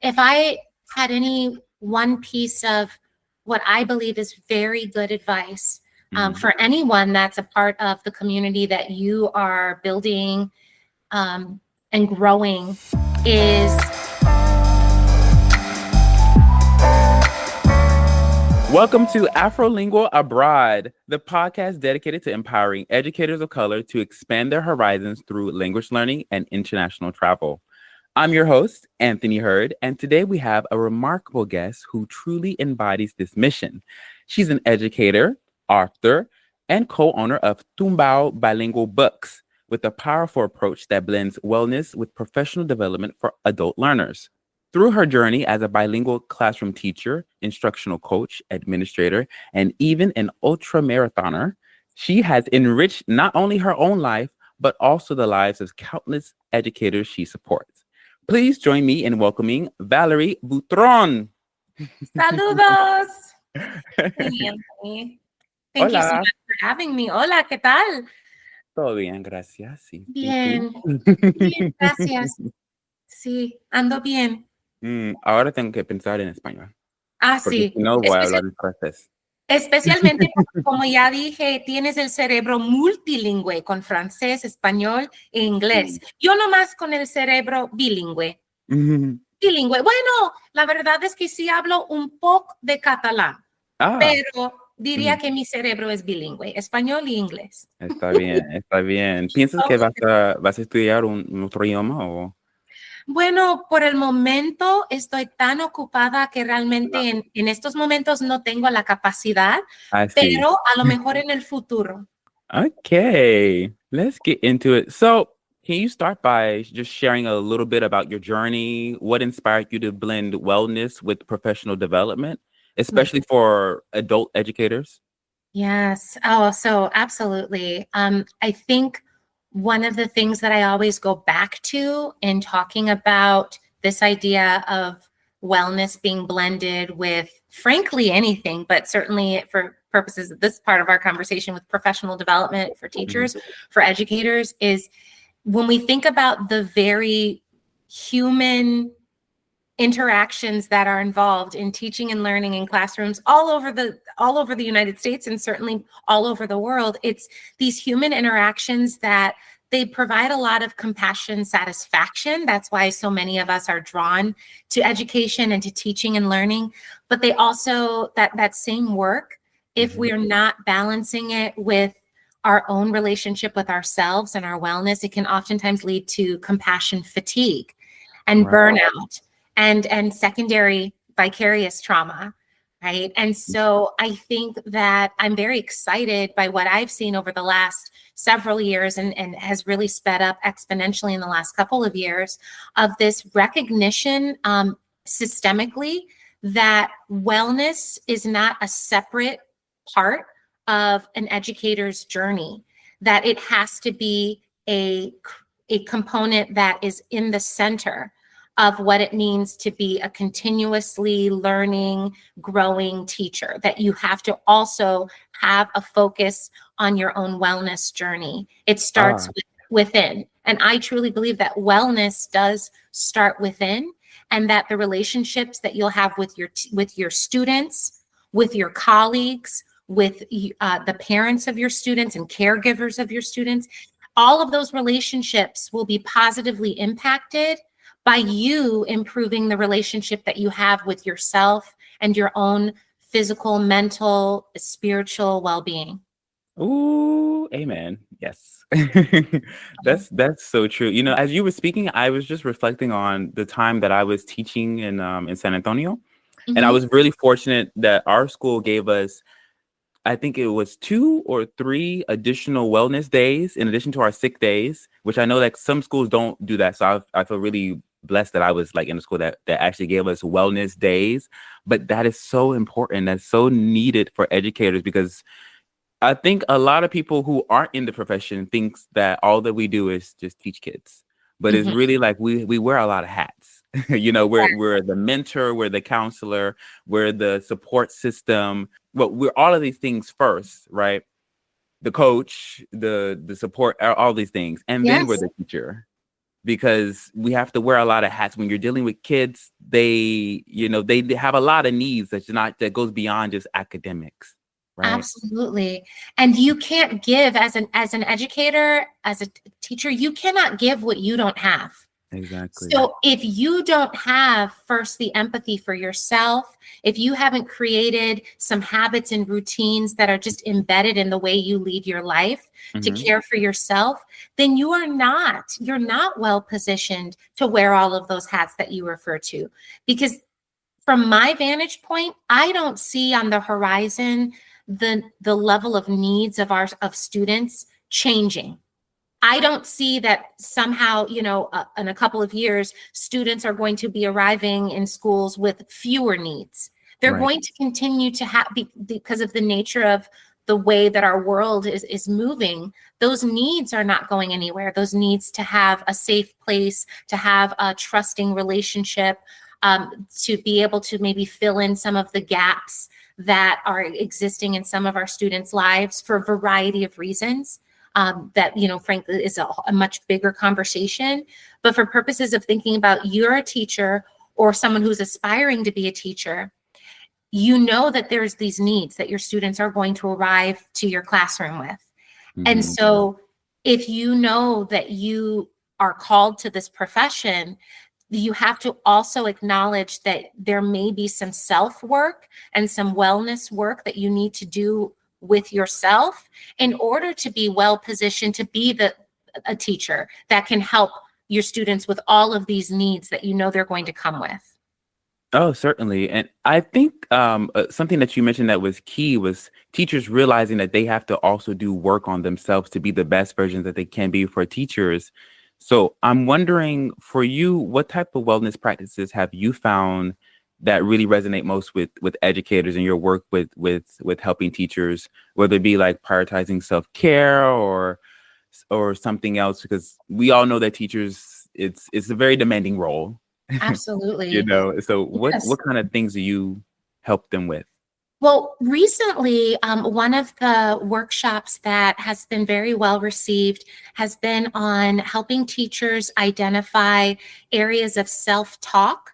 if I had any one piece of what I believe is very good advice for anyone that's a part of the community that you are building and growing is... Welcome to Afrolingual Abroad, the podcast dedicated to empowering educators of color to expand their horizons through language learning and international travel. I'm your host, Anthony Hurd, and today we have a remarkable guest who truly embodies this mission. She's an educator, author, and co-owner of Tumbao Bilingual Books, with a powerful approach that blends wellness with professional development for adult learners. Through her journey as a bilingual classroom teacher, instructional coach, administrator, and even an ultra marathoner, she has enriched not only her own life, but also the lives of countless educators she supports. Please join me in welcoming Valerie Butron. Saludos! Hey, Anthony. Thank you so Hola. much for having me. Hola, ¿qué tal? Todo bien, gracias. ¿Y tú? Bien, bien, gracias. Sí, ando bien. Ahora tengo que pensar en español, porque Sí. si no voy a hablar en francés. Especialmente porque, como ya dije, tienes el cerebro multilingüe con francés, español e inglés. Yo nomás con el cerebro bilingüe. Bilingüe. Bueno, la verdad es que sí hablo un poco de catalán, pero diría que mi cerebro es bilingüe, español y inglés. Está bien, está bien. ¿Piensas que vas a estudiar un otro idioma o...? Bueno, por el momento estoy tan ocupada que realmente en estos momentos no tengo la capacidad, Sí. pero a lo mejor en el futuro. Okay, let's get into it. So, can you start by just sharing a little bit about your journey? What inspired you to blend wellness with professional development, especially for adult educators? Yes. Oh, so absolutely. I think one of the things that I always go back to in talking about this idea of wellness being blended with, frankly, anything, but certainly for purposes of this part of our conversation with professional development for teachers, for educators, is when we think about the very human interactions that are involved in teaching and learning in classrooms all over the United States and certainly all over the world. It's these human interactions that they provide a lot of compassion, satisfaction. That's why so many of us are drawn to education and to teaching and learning. But they also, that same work, if we're not balancing it with our own relationship with ourselves and our wellness, it can oftentimes lead to compassion fatigue and burnout. And secondary vicarious trauma, right? And so I think that I'm very excited by what I've seen over the last several years and has really sped up exponentially in the last couple of years of this recognition systemically that wellness is not a separate part of an educator's journey, that it has to be a component that is in the center of what it means to be a continuously learning, growing teacher, that you have to also have a focus on your own wellness journey. It starts within. And I truly believe that wellness does start within, and that the relationships that you'll have with your students, with your colleagues, with the parents of your students and caregivers of your students, all of those relationships will be positively impacted by you improving the relationship that you have with yourself and your own physical, mental, spiritual well-being. Ooh, amen. Yes. That's so true. You know, as you were speaking, I was just reflecting on the time that I was teaching in San Antonio. And I was really fortunate that our school gave us, I think it was 2 or 3 additional wellness days in addition to our sick days, which I know like some schools don't do that. So I feel really blessed that I was like in a school that actually gave us wellness days. But that is so important. That's so needed for educators, because I think a lot of people who aren't in the profession thinks that all that we do is just teach kids. But it's really like we wear a lot of hats. You know, we're the mentor, we're the counselor, we're the support system. Well, we're all of these things first, right? The coach, the support, all these things, and then we're the teacher. because we have to wear a lot of hats when you're dealing with kids. They, they have a lot of needs that goes beyond just academics, right? Absolutely. And you can't give as an educator, as a teacher, you cannot give what you don't have. Exactly. So if you don't have first the empathy for yourself, if you haven't created some habits and routines that are just embedded in the way you lead your life to Mm-hmm. care for yourself, then you're not well positioned to wear all of those hats that you refer to. Because from my vantage point, I don't see on the horizon the level of needs of students changing. I don't see that somehow, in a couple of years, students are going to be arriving in schools with fewer needs. They're Right. going to continue to have, because of the nature of the way that our world is moving, those needs are not going anywhere. Those needs to have a safe place, to have a trusting relationship, to be able to maybe fill in some of the gaps that are existing in some of our students' lives for a variety of reasons. That, frankly, is a much bigger conversation. But for purposes of thinking about you're a teacher or someone who's aspiring to be a teacher, you know that there's these needs that your students are going to arrive to your classroom with. And Mm-hmm. so if you know that you are called to this profession, you have to also acknowledge that there may be some self-work and some wellness work that you need to do with yourself in order to be well positioned to be a teacher that can help your students with all of these needs that they're going to come with. Oh, certainly. And I think something that you mentioned that was key was teachers realizing that they have to also do work on themselves to be the best versions that they can be for teachers. So I'm wondering, for you, what type of wellness practices have you found that really resonate most with educators in your work with helping teachers, whether it be like prioritizing self-care or something else? Because we all know that teachers, it's a very demanding role. Absolutely. So Yes. what kind of things do you help them with? Well, recently, one of the workshops that has been very well received has been on helping teachers identify areas of self-talk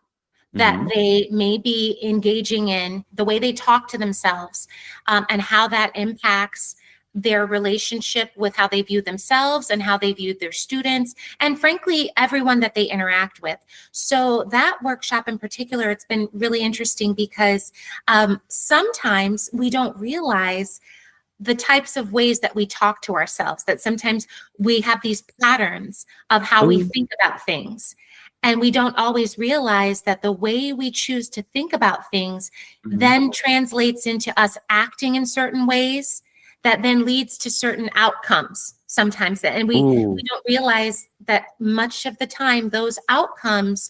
that Mm-hmm. they may be engaging in, the way they talk to themselves, and how that impacts their relationship with how they view themselves and how they view their students, and frankly, everyone that they interact with. So that workshop in particular, it's been really interesting because sometimes we don't realize the types of ways that we talk to ourselves, that sometimes we have these patterns of how we Ooh. think about things. And we don't always realize that the way we choose to think about things Mm-hmm. then translates into us acting in certain ways that then leads to certain outcomes sometimes. And we Ooh. don't realize that much of the time, those outcomes,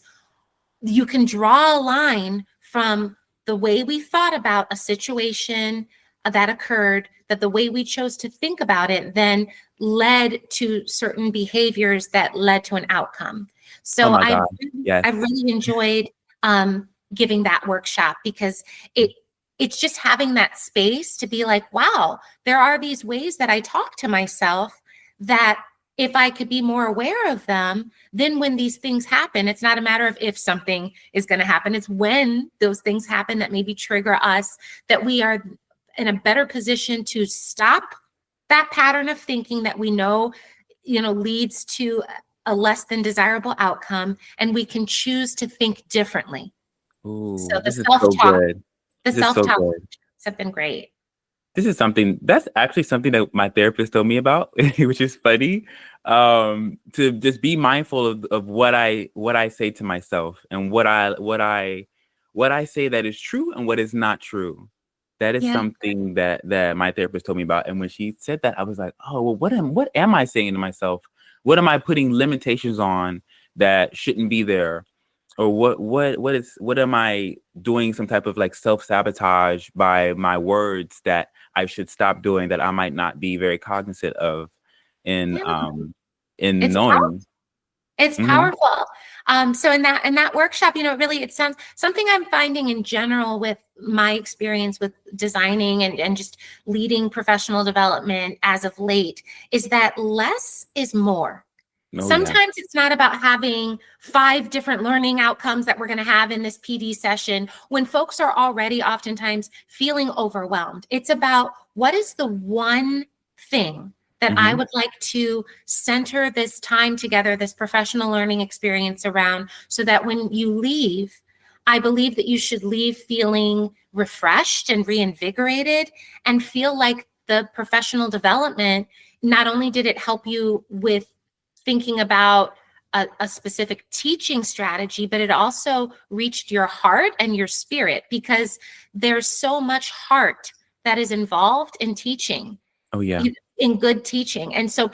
you can draw a line from the way we thought about a situation that occurred, that the way we chose to think about it then led to certain behaviors that led to an outcome. Oh So my God. Yes. I really enjoyed giving that workshop because it's just having that space to be like, wow, there are these ways that I talk to myself that if I could be more aware of them, then when these things happen, it's not a matter of if something is going to happen. It's when those things happen that maybe trigger us, that we are in a better position to stop that pattern of thinking that we know, leads to a less than desirable outcome, and we can choose to think differently. So Ooh, this is so good. the This is so self-talk good. have been great. This is that's actually something that my therapist told me about, which is funny. To just be mindful of what I say to myself and what I say that is true and what is not true. That is Yeah. something that my therapist told me about. And when she said that, I was like, oh, well, what am I saying to myself? What am I putting limitations on that shouldn't be there? Or what am I doing some type of like self-sabotage by my words that I should stop doing, that I might not be very cognizant of in Yeah. in It's knowing. It's Mhm. powerful. So in that workshop, really, it sounds something I'm finding in general with my experience with designing and just leading professional development as of late is that less is more. Oh yeah. Sometimes it's not about having 5 different learning outcomes that we're going to have in this PD session when folks are already oftentimes feeling overwhelmed. It's about what is the one thing that I Mm-hmm. would like to center this time together, this professional learning experience around, so that when you leave, I believe that you should leave feeling refreshed and reinvigorated and feel like the professional development, not only did it help you with thinking about a specific teaching strategy, but it also reached your heart and your spirit, because there's so much heart that is involved in teaching, Oh yeah. in good teaching. And so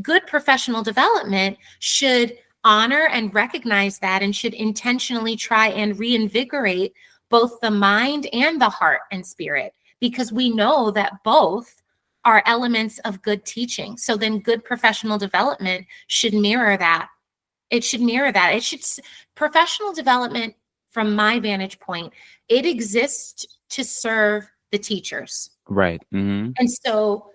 good professional development should honor and recognize that, and should intentionally try and reinvigorate both the mind and the heart and spirit, because we know that both are elements of good teaching. So then good professional development should mirror that. It should mirror that. Professional development, from my vantage point, it exists to serve the teachers. Right. Mm-hmm. And so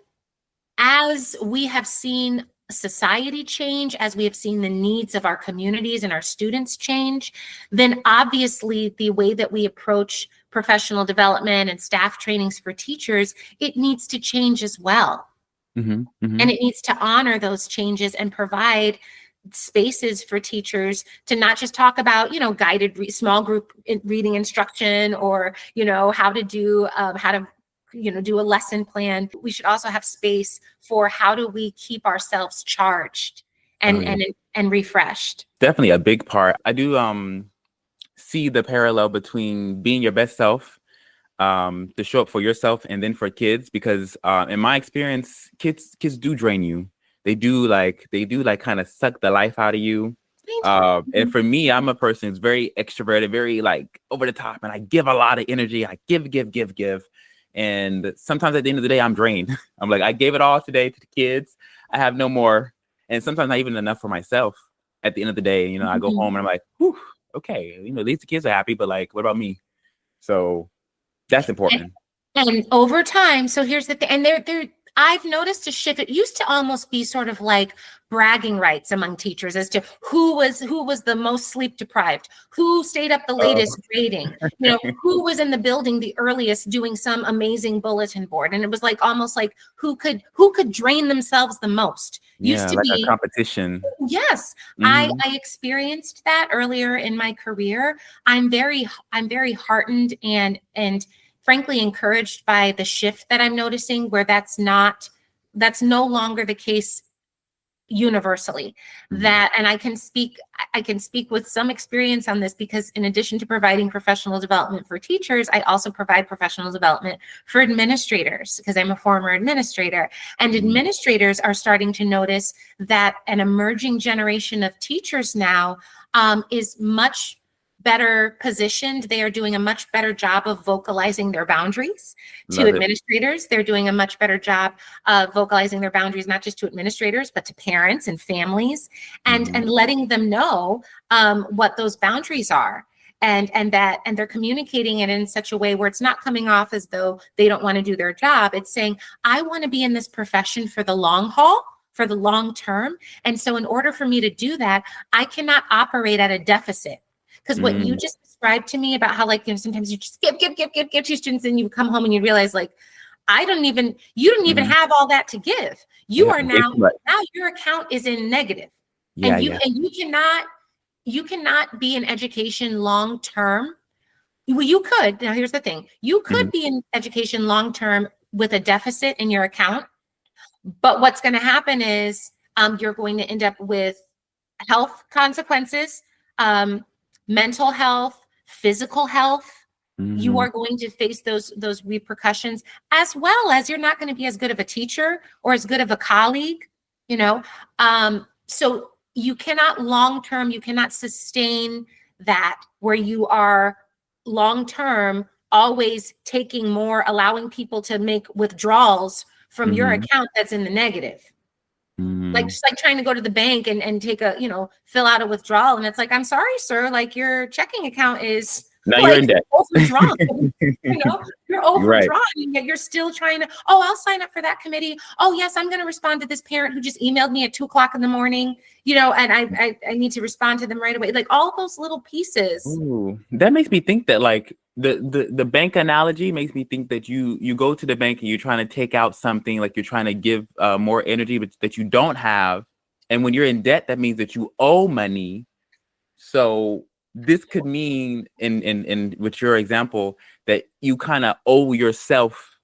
as we have seen society change, as we have seen the needs of our communities and our students change, then obviously the way that we approach professional development and staff trainings for teachers, it needs to change as well. Mm-hmm. Mm-hmm. And it needs to honor those changes and provide spaces for teachers to not just talk about, guided small group reading instruction, or, how to do do a lesson plan. We should also have space for how do we keep ourselves charged Oh and yeah. and refreshed. Definitely a big part. I do see the parallel between being your best self, to show up for yourself, and then for kids, because in my experience, kids do drain you. They do like kind of suck the life out of you. And for me, I'm a person who's very extroverted, very like over the top, and I give a lot of energy. I give. And sometimes at the end of the day, I'm drained. I'm like, I gave it all today to the kids. I have no more. And sometimes not even enough for myself at the end of the day. I go home and I'm like, whew, okay, at least the kids are happy, but like, what about me? So that's important. And over time, so here's the thing, and I've noticed a shift. It used to almost be sort of like bragging rights among teachers as to who was the most sleep deprived, who stayed up the latest grading, who was in the building the earliest doing some amazing bulletin board. And it was like almost like who could drain themselves the most. Used Yeah, to like a be. competition. Yes, I experienced that earlier in my career. I'm very heartened and frankly encouraged by the shift that I'm noticing, where that's no longer the case universally. That, and I can speak with some experience on this, because in addition to providing professional development for teachers, I also provide professional development for administrators, because I'm a former administrator, and administrators are starting to notice that an emerging generation of teachers now is much better positioned. They are doing a much better job of vocalizing their boundaries to Love it. administrators. They're doing a much better job of vocalizing their boundaries, not just to administrators, but to parents and families, and letting them know what those boundaries are. And they're communicating it in such a way where it's not coming off as though they don't want to do their job. It's saying, I want to be in this profession for the long haul, for the long term. And so in order for me to do that, I cannot operate at a deficit. Because what you just described to me about how, like, sometimes you just give to your students, and you come home and you realize, like, you don't even have all that to give. You are now your account is in negative. Yeah, and you cannot be in education long term. Well, you could. Now here's the thing. You could be in education long term with a deficit in your account, but what's going to happen is you're going to end up with health consequences, mental health, physical health. You are going to face those repercussions, as well as you're not going to be as good of a teacher or as good of a colleague, so you cannot long-term, you cannot sustain that, where you are long-term always taking more, allowing people to make withdrawals from your account that's in the negative. Like, just like trying to go to the bank and take fill out a withdrawal. And it's like, I'm sorry, sir, like your checking account is Now you're like in debt. overdrawn. You're Right. overdrawn, and yet you're still trying to, oh, I'll sign up for that committee. Oh, yes, I'm going to respond to this parent who just emailed me at 2:00 in the morning, and I need to respond to them right away. Like all those little pieces. Ooh, that makes me think that like the bank analogy makes me think that you go to the bank and you're trying to take out something, like you're trying to give more energy, but that you don't have. And when you're in debt, that means that you owe money. So this could mean in with your example that you kind of owe yourself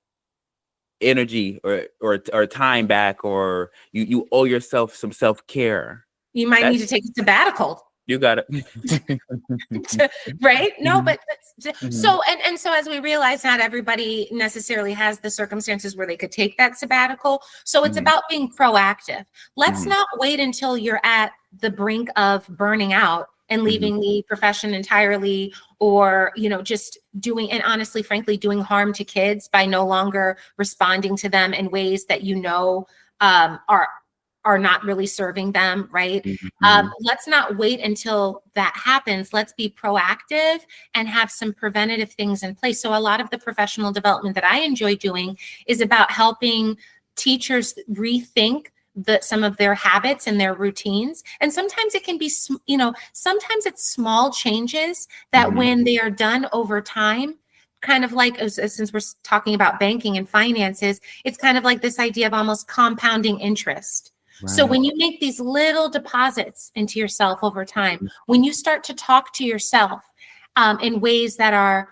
energy or time back, or you owe yourself some self-care. You might need That's to take a sabbatical. you got it. Right? No, but Mhm. so as we realize, not everybody necessarily has the circumstances where they could take that sabbatical. So it's Mhm. about being proactive. Let's Mhm. not wait until you're at the brink of burning out and leaving the profession entirely, or just doing, and honestly, frankly, doing harm to kids by no longer responding to them in ways that are not really serving them, right? Mhm. Let's not wait until that happens. Let's be proactive and have some preventative things in place. So a lot of the professional development that I enjoy doing is about helping teachers rethink some of their habits and their routines. And sometimes it can be, sometimes it's small changes that Mhm. when they are done over time, kind of like, since we're talking about banking and finances, it's kind of like this idea of almost compounding interest. So Right. when you make these little deposits into yourself over time, when you start to talk to yourself in ways that are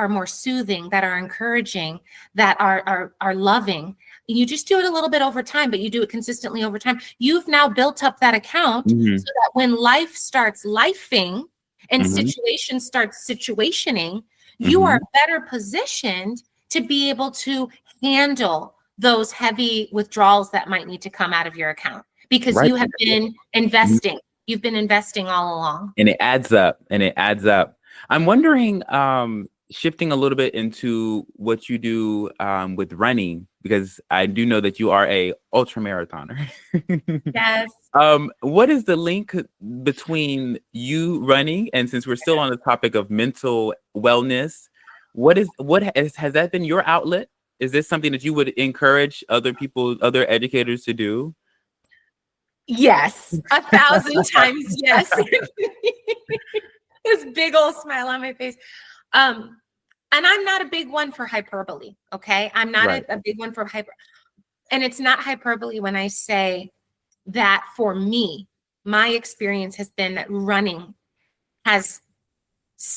more soothing, that are encouraging, that are loving, you just do it a little bit over time, but you do it consistently over time. You've now built up that account so Mhm. that when life starts lifing and Mhm. situations start situationing, you are Mhm. better positioned to be able to handle those heavy withdrawals that might need to come out of your account because Right. you have been Mhm. investing. You've been investing all along. And it adds up, and it adds up. I'm wondering, shifting a little bit into what you do with running, because I do know that you are a ultra marathoner. Yes. What is the link between you running, and since we're still on the topic of mental wellness, has that been your outlet? Is this something that you would encourage other people, other educators to do? Yes. 1,000 times yes. This big old smile on my face. Um, and I'm not a big one for hyperbole. Okay. I'm not Right. a big one for hyper. And it's not hyperbole when I say that for me, my experience has been that running has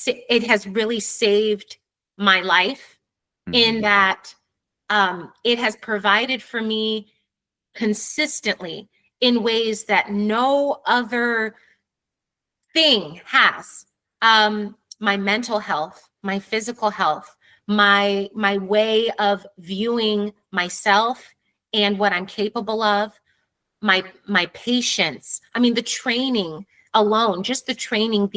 it has really saved my life in Mhm. that it has provided for me consistently in ways that no other thing has. My mental health, my physical health, my way of viewing myself and what I'm capable of, my patience. I mean, the training alone, just the training,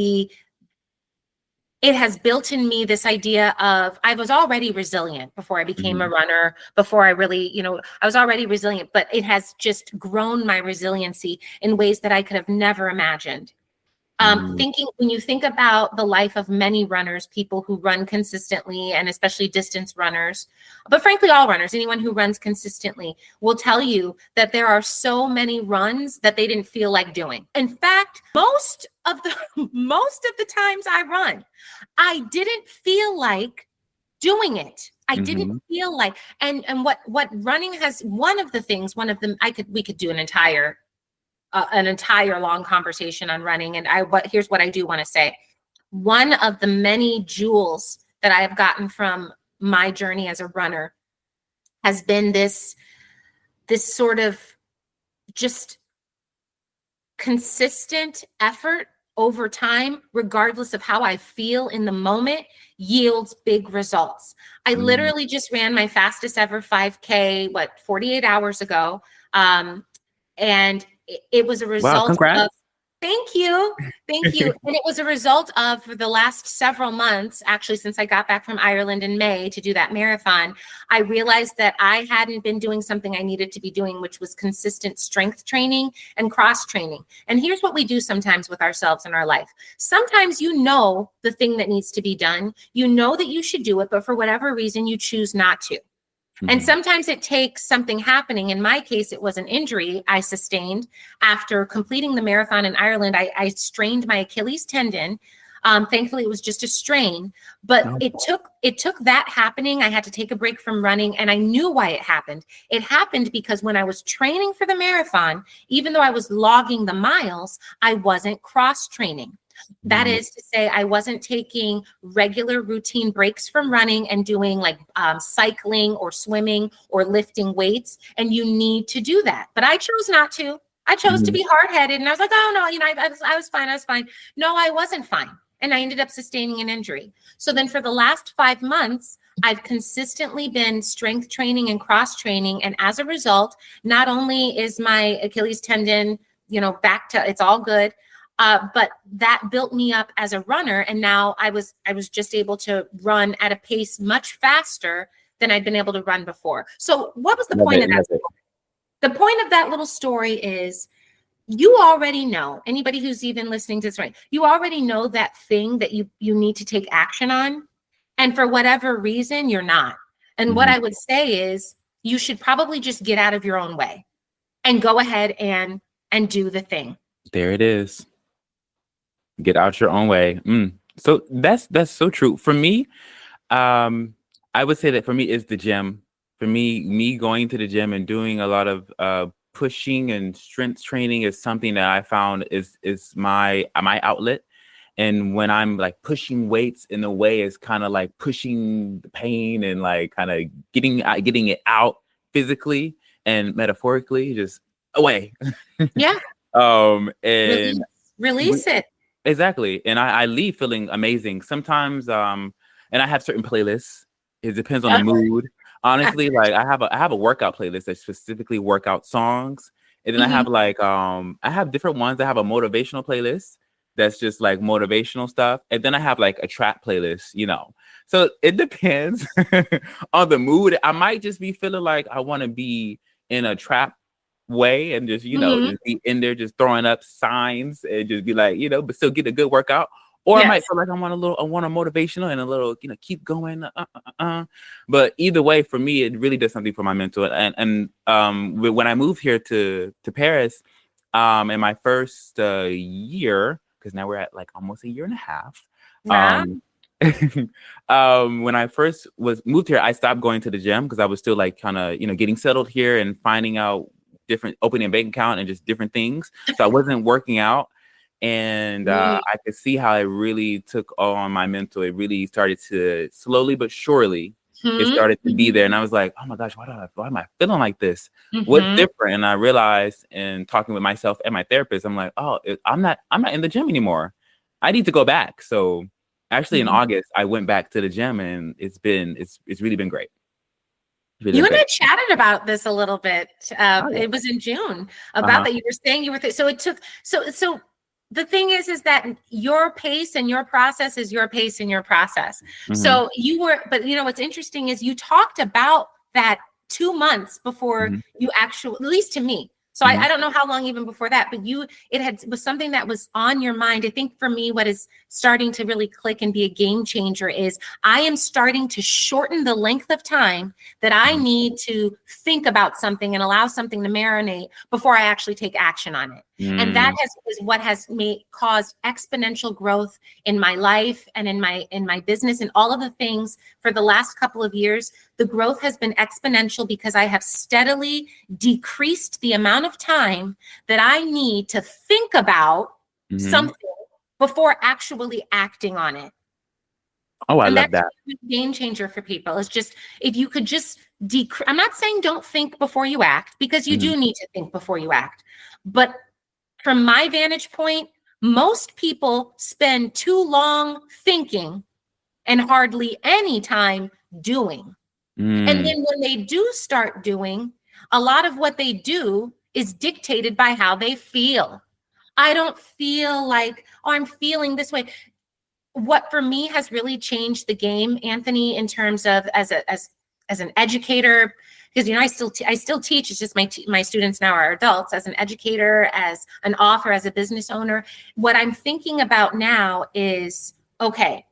it has built in me this idea of I was already resilient before I became a Mhm. runner, before I really, I was already resilient, but it has just grown my resiliency in ways that I could have never imagined. Mhm. Thinking when you think about the life of many runners, people who run consistently, and especially distance runners, but frankly, all runners, anyone who runs consistently will tell you that there are so many runs that they didn't feel like doing. In fact, most of the most of the times I run, I didn't feel like doing it. I didn't Mhm. feel like, and what running has, one of the things, one of them, we could do an entire long conversation on running. And but here's what I do want to say. One of the many jewels that I have gotten from my journey as a runner has been this sort of just consistent effort over time, regardless of how I feel in the moment, yields big results. I Mhm. literally just ran my fastest ever 5K, 48 hours ago. And it was a Wow, result of congrats. Thank you. Thank you. And it was a result of, for the last several months, actually, since I got back from Ireland in May to do that marathon, I realized that I hadn't been doing something I needed to be doing, which was consistent strength training and cross training. And here's what we do sometimes with ourselves in our life. Sometimes you know the thing that needs to be done, you know that you should do it, but for whatever reason, you choose not to. And sometimes it takes something happening. In my case, it was an injury I sustained after completing the marathon in Ireland. I strained my Achilles tendon. Thankfully, it was just a strain, but it took that happening. I had to take a break from running, and I knew why it happened. It happened because when I was training for the marathon, even though I was logging the miles, I wasn't cross training. That is to say, I wasn't taking regular routine breaks from running and doing like cycling or swimming or lifting weights. And you need to do that. But I chose not to. I chose to be hard-headed. And I was like, oh, no, I was fine. I was fine. No, I wasn't fine. And I ended up sustaining an injury. So then for the last 5 months, I've consistently been strength training and cross training. And as a result, not only is my Achilles tendon, back to, it's all good. But that built me up as a runner. And now I was just able to run at a pace much faster than I'd been able to run before. So what was the point of that? The point of that little story is you already know, anybody who's even listening to this, right? You already know that thing that you need to take action on. And for whatever reason, you're not. And what I would say is you should probably just get out of your own way and go ahead and do the thing. There it is. Get out your own way. So that's so true. For me, I would say that for me is the gym. For me going to the gym and doing a lot of pushing and strength training is something that I found is my outlet. And when I'm like pushing weights in a way, is kind of like pushing the pain and like kind of getting it out physically and metaphorically, just away. Yeah. And release it. Exactly. And I leave feeling amazing sometimes. And I have certain playlists. It depends on the mood. Honestly, like I have a workout playlist that's specifically workout songs. And then I have like, I have different ones. I have a motivational playlist that's just like motivational stuff. And then I have like a trap playlist, So it depends on the mood. I might just be feeling like I want to be in a trap way and just just be in there just throwing up signs and just be like but still get a good workout, or I might feel like I want a motivational and a little keep going but either way, for me it really does something for my mental. And when I moved here to Paris in my first year, because now we're at like almost a year and a half. When I first moved here, I stopped going to the gym because I was still like kind of getting settled here and finding out different, opening a bank account and just different things. So I wasn't working out, and I could see how it really took on my mental. It really started to slowly but surely, it started to be there. And I was like, oh my gosh, why am I feeling like this? What's different? And I realized in talking with myself and my therapist, I'm like, oh, I'm not in the gym anymore. I need to go back. So actually in August, I went back to the gym, and it's really been great. You and I chatted about this a little bit. It was in June about that. You were saying you were so it took so the thing is that your pace and your process is your pace and your process. So you were, but what's interesting is you talked about that 2 months before you actually, at least to me. So I don't know how long even before that, but was something that was on your mind. I think for me, what is starting to really click and be a game changer is I am starting to shorten the length of time that I need to think about something and allow something to marinate before I actually take action on it. And that is what has caused exponential growth in my life and in my business and all of the things for the last couple of years. The growth has been exponential because I have steadily decreased the amount of time that I need to think about something before actually acting on it. Oh, I love that. That's a game changer for people. It's just, if you could just I'm not saying don't think before you act, because you do need to think before you act. But from my vantage point, most people spend too long thinking and hardly any time doing. And then when they do start doing, a lot of what they do is dictated by how they feel. I don't feel like, oh, I'm feeling this way. What for me has really changed the game, Anthony, in terms of as an educator, because I still teach. It's just my students now are adults. As an educator, as an author, as a business owner, what I'm thinking about now is, okay,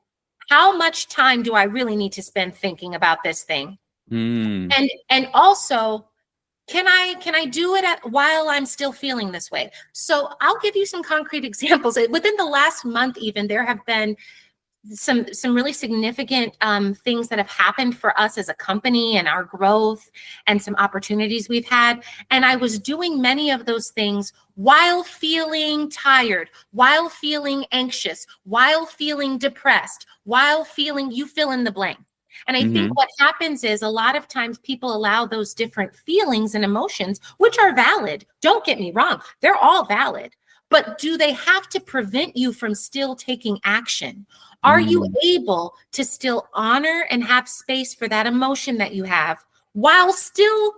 how much time do I really need to spend thinking about this thing? And also, can I do it while I'm still feeling this way? So I'll give you some concrete examples. Within the last month, even, there have been some really significant things that have happened for us as a company and our growth and some opportunities we've had. And I was doing many of those things while feeling tired, while feeling anxious, while feeling depressed, while feeling, you fill in the blank. And I think what happens is a lot of times people allow those different feelings and emotions, which are valid. Don't get me wrong. They're all valid. But do they have to prevent you from still taking action? Are you able to still honor and have space for that emotion that you have while still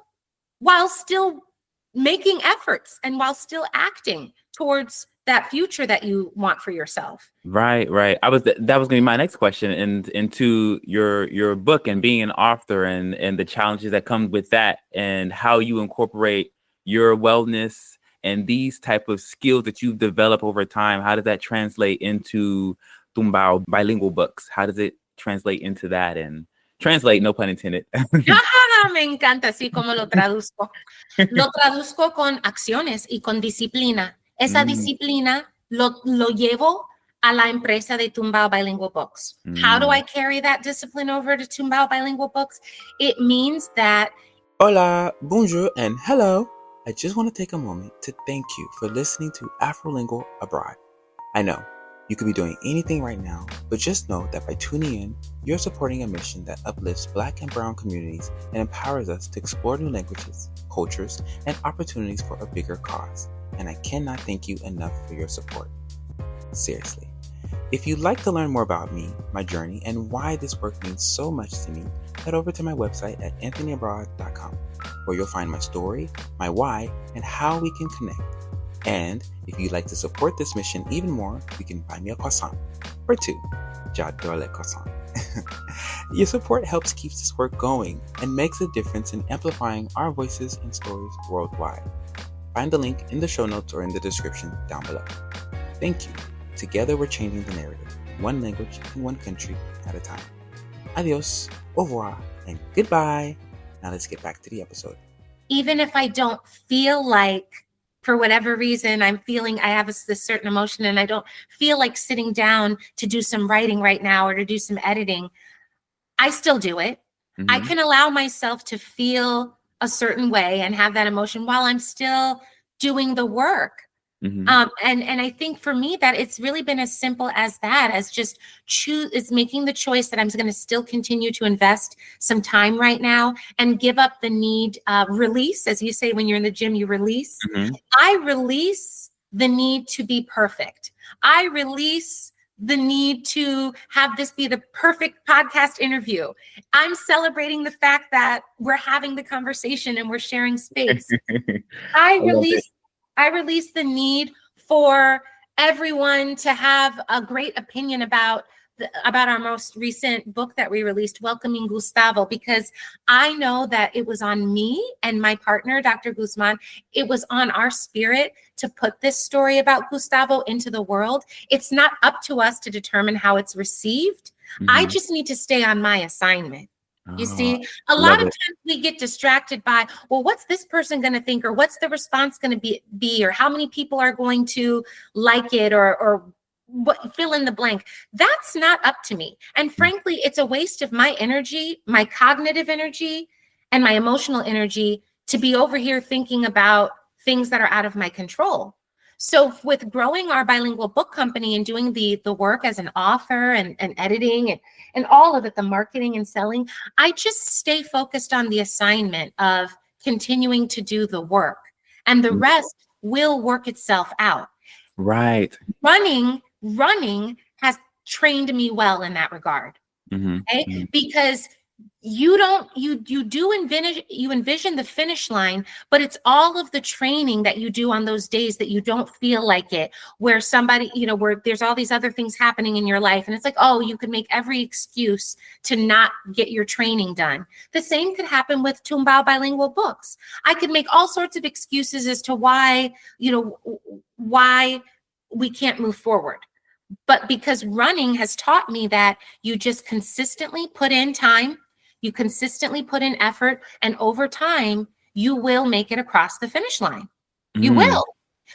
making efforts and while still acting towards that future that you want for yourself? Right. That was going to be my next question, and into your book and being an author and the challenges that come with that, and how you incorporate your wellness and these type of skills that you've developed over time. How does that translate into Tumbao Bilingual Books? How does it translate into that? And translate, no pun intended. Me encanta así como lo traduzco. Lo traduzco con acciones y con disciplina. Esa disciplina lo llevo a la empresa de Tumbao Bilingual Books. How do I carry that discipline over to Tumbao Bilingual Books? It means that... Hola, bonjour, and hello. I just want to take a moment to thank you for listening to Afrolingual Abroad. I know you could be doing anything right now, but just know that by tuning in, you're supporting a mission that uplifts Black and Brown communities and empowers us to explore new languages, cultures, and opportunities for a bigger cause. And I cannot thank you enough for your support. Seriously. If you'd like to learn more about me, my journey, and why this work means so much to me, head over to my website at anthonyabroad.com, where you'll find my story, my why, and how we can connect. And if you'd like to support this mission even more, you can buy me a croissant or two. J'adore les croissants. Your support helps keep this work going and makes a difference in amplifying our voices and stories worldwide. Find the link in the show notes or in the description down below. Thank you. Together we're changing the narrative, one language and one country at a time. Adios, au revoir, and goodbye. Now let's get back to the episode. Even if I don't feel like, for whatever reason, I have this certain emotion and I don't feel like sitting down to do some writing right now or to do some editing, I still do it. I can allow myself to feel a certain way and have that emotion while I'm still doing the work. And I think for me that it's really been as simple as that, as just making the choice that I'm going to still continue to invest some time right now and give up the need, release, as you say, when you're in the gym, you release. I release the need to be perfect. I release the need to have this be the perfect podcast interview. I'm celebrating the fact that we're having the conversation and we're sharing space. I release the need for everyone to have a great opinion about our most recent book that we released, Welcoming Gustavo, because I know that it was on me and my partner, Dr. Guzman. It was on our spirit to put this story about Gustavo into the world. It's not up to us to determine how it's received. I just need to stay on my assignment. You see, a lot of times we get distracted by, well, what's this person going to think, or what's the response going to be, or how many people are going to like it, or what, fill in the blank. That's not up to me. And frankly, it's a waste of my energy, my cognitive energy, and my emotional energy to be over here thinking about things that are out of my control. So with growing our bilingual book company and doing the work as an author and editing and all of it, the marketing and selling, I just stay focused on the assignment of continuing to do the work, and the rest will work itself out. Right. Running has trained me well in that regard. Okay? Because you do envision the finish line, but it's all of the training that you do on those days that you don't feel like it, where somebody, where there's all these other things happening in your life, and it's like, oh, you could make every excuse to not get your training done. The same could happen with Tumbao Bilingual Books. I could make all sorts of excuses as to why we can't move forward. But because running has taught me that you just consistently put in time, you consistently put in effort, and over time, you will make it across the finish line. You will.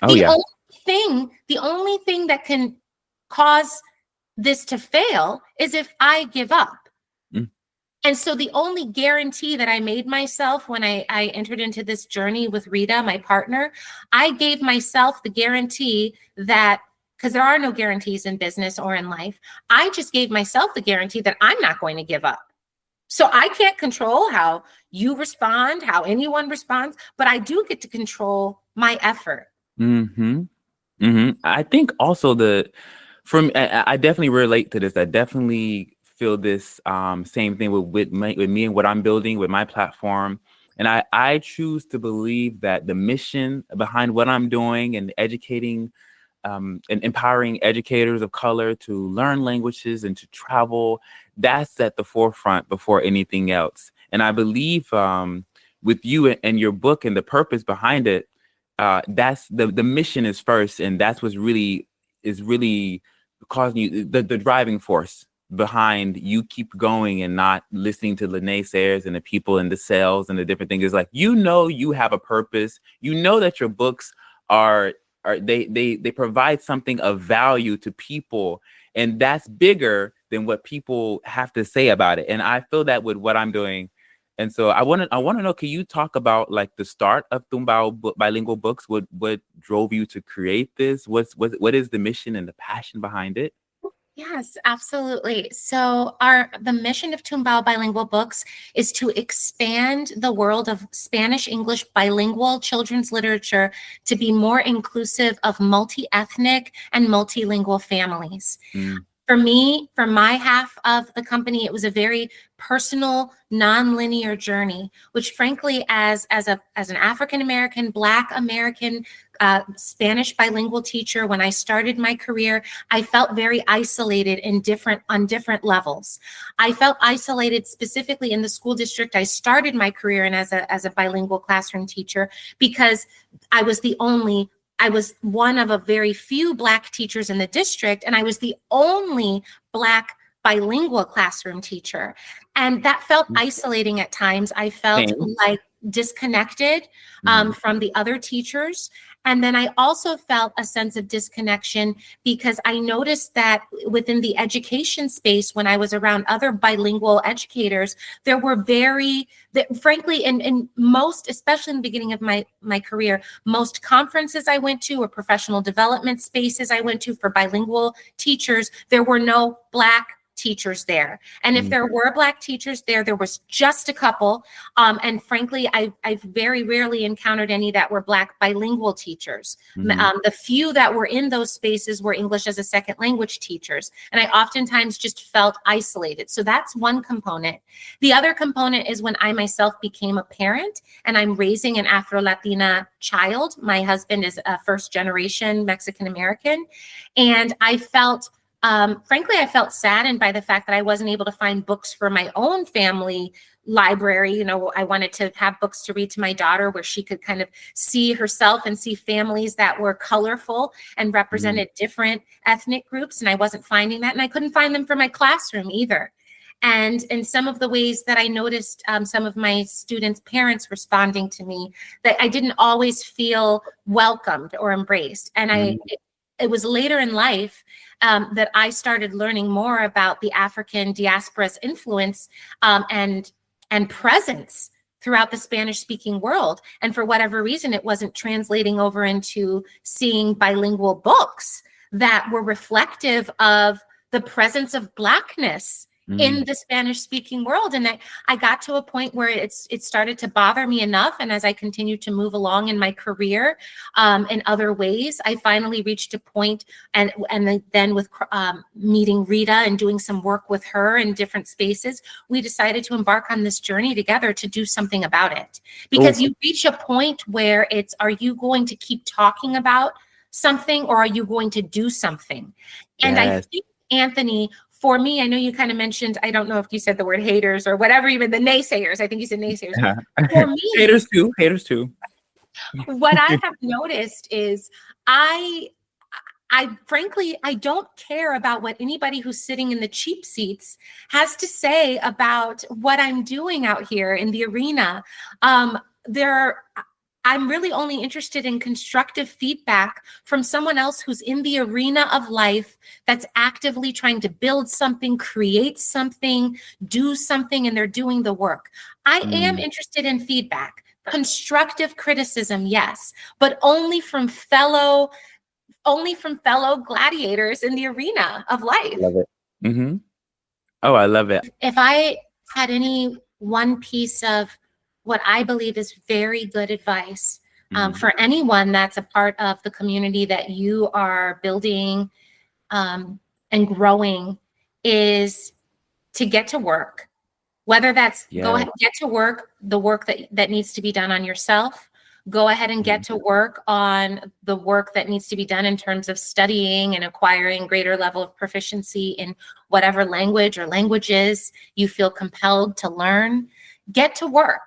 Oh, The only thing that can cause this to fail is if I give up. And so the only guarantee that I made myself when I entered into this journey with Rita, my partner, I gave myself the guarantee that, because there are no guarantees in business or in life, I just gave myself the guarantee that I'm not going to give up. So I can't control how you respond, how anyone responds, but I do get to control my effort. I think also I definitely relate to this. I definitely feel this same thing with me and what I'm building with my platform. And I choose to believe that the mission behind what I'm doing and educating and empowering educators of color to learn languages and to travel, that's at the forefront before anything else. And I believe with you and your book and the purpose behind it, that's the mission is first, and that's what's really causing you the driving force behind you keep going and not listening to the naysayers and the people in the sales and the different things. Is like, you have a purpose, that your books they provide something of value to people, and that's bigger than what people have to say about it. And I feel that with what I'm doing. And so I want to know, can you talk about like the start of Tumbao Bilingual Books? What drove you to create this? What is the mission and the passion behind it? Yes, absolutely. So the mission of Tumbao Bilingual Books is to expand the world of Spanish-English bilingual children's literature to be more inclusive of multi-ethnic and multilingual families. For me, for my half of the company, it was a very personal, non-linear journey, which frankly, as an African-American, Black American, Spanish bilingual teacher, when I started my career, I felt very isolated on different levels. I felt isolated specifically in the school district I started my career in as a bilingual classroom teacher, because I was one of a very few Black teachers in the district, and I was the only Black bilingual classroom teacher. And that felt isolating at times. I felt like disconnected from the other teachers. And then I also felt a sense of disconnection because I noticed that within the education space, when I was around other bilingual educators, there were frankly, in most, especially in the beginning of my career, most conferences I went to or professional development spaces I went to for bilingual teachers, there were no Black teachers there. And if there were Black teachers there was just a couple. And frankly, I've very rarely encountered any that were Black bilingual teachers. The few that were in those spaces were English as a second language teachers. And I oftentimes just felt isolated. So that's one component. The other component is when I myself became a parent and I'm raising an Afro-Latina child. My husband is a first generation Mexican American. And I felt frankly, I felt saddened by the fact that I wasn't able to find books for my own family library. I wanted to have books to read to my daughter where she could kind of see herself and see families that were colorful and represented different ethnic groups. And I wasn't finding that. And I couldn't find them for my classroom either. And in some of the ways that I noticed some of my students' parents responding to me, that I didn't always feel welcomed or embraced. And it was later in life that I started learning more about the African diaspora's influence and presence throughout the Spanish-speaking world. And for whatever reason, it wasn't translating over into seeing bilingual books that were reflective of the presence of Blackness in the Spanish speaking world. And I got to a point where it started to bother me enough. And as I continued to move along in my career in other ways, I finally reached a point and then with meeting Rita and doing some work with her in different spaces, we decided to embark on this journey together to do something about it. Because you reach a point where are you going to keep talking about something or are you going to do something? And I think, Anthony, for me, I know you kind of mentioned, I don't know if you said the word haters or whatever, even the naysayers. I think you said naysayers. For me, haters too. What I have noticed is I frankly, I don't care about what anybody who's sitting in the cheap seats has to say about what I'm doing out here in the arena. I'm really only interested in constructive feedback from someone else who's in the arena of life that's actively trying to build something, create something, do something, and they're doing the work. I am interested in feedback, constructive criticism, yes, but only from fellow gladiators in the arena of life. Love it. Mm-hmm. Oh, I love it. If I had any one piece of what I believe is very good advice for anyone that's a part of the community that you are building and growing, is to get to work. Whether that's go ahead and get to work, the work that needs to be done on yourself. Go ahead and get to work on the work that needs to be done in terms of studying and acquiring greater level of proficiency in whatever language or languages you feel compelled to learn. Get to work.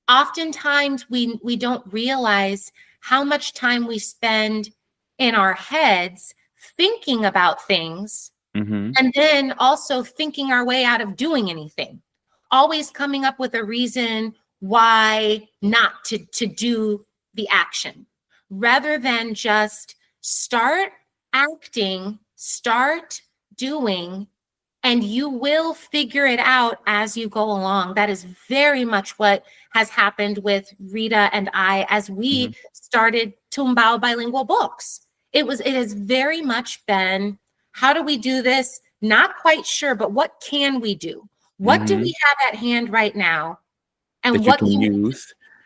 Oftentimes we don't realize how much time we spend in our heads thinking about things and then also thinking our way out of doing anything, always coming up with a reason why not to do the action, rather than just start acting, start doing, and you will figure it out as you go along. That is very much what has happened with Rita and I as we started Tumbao Bilingual Books. It has very much been, how do we do this? Not quite sure, but what can we do? What do we have at hand right now? And what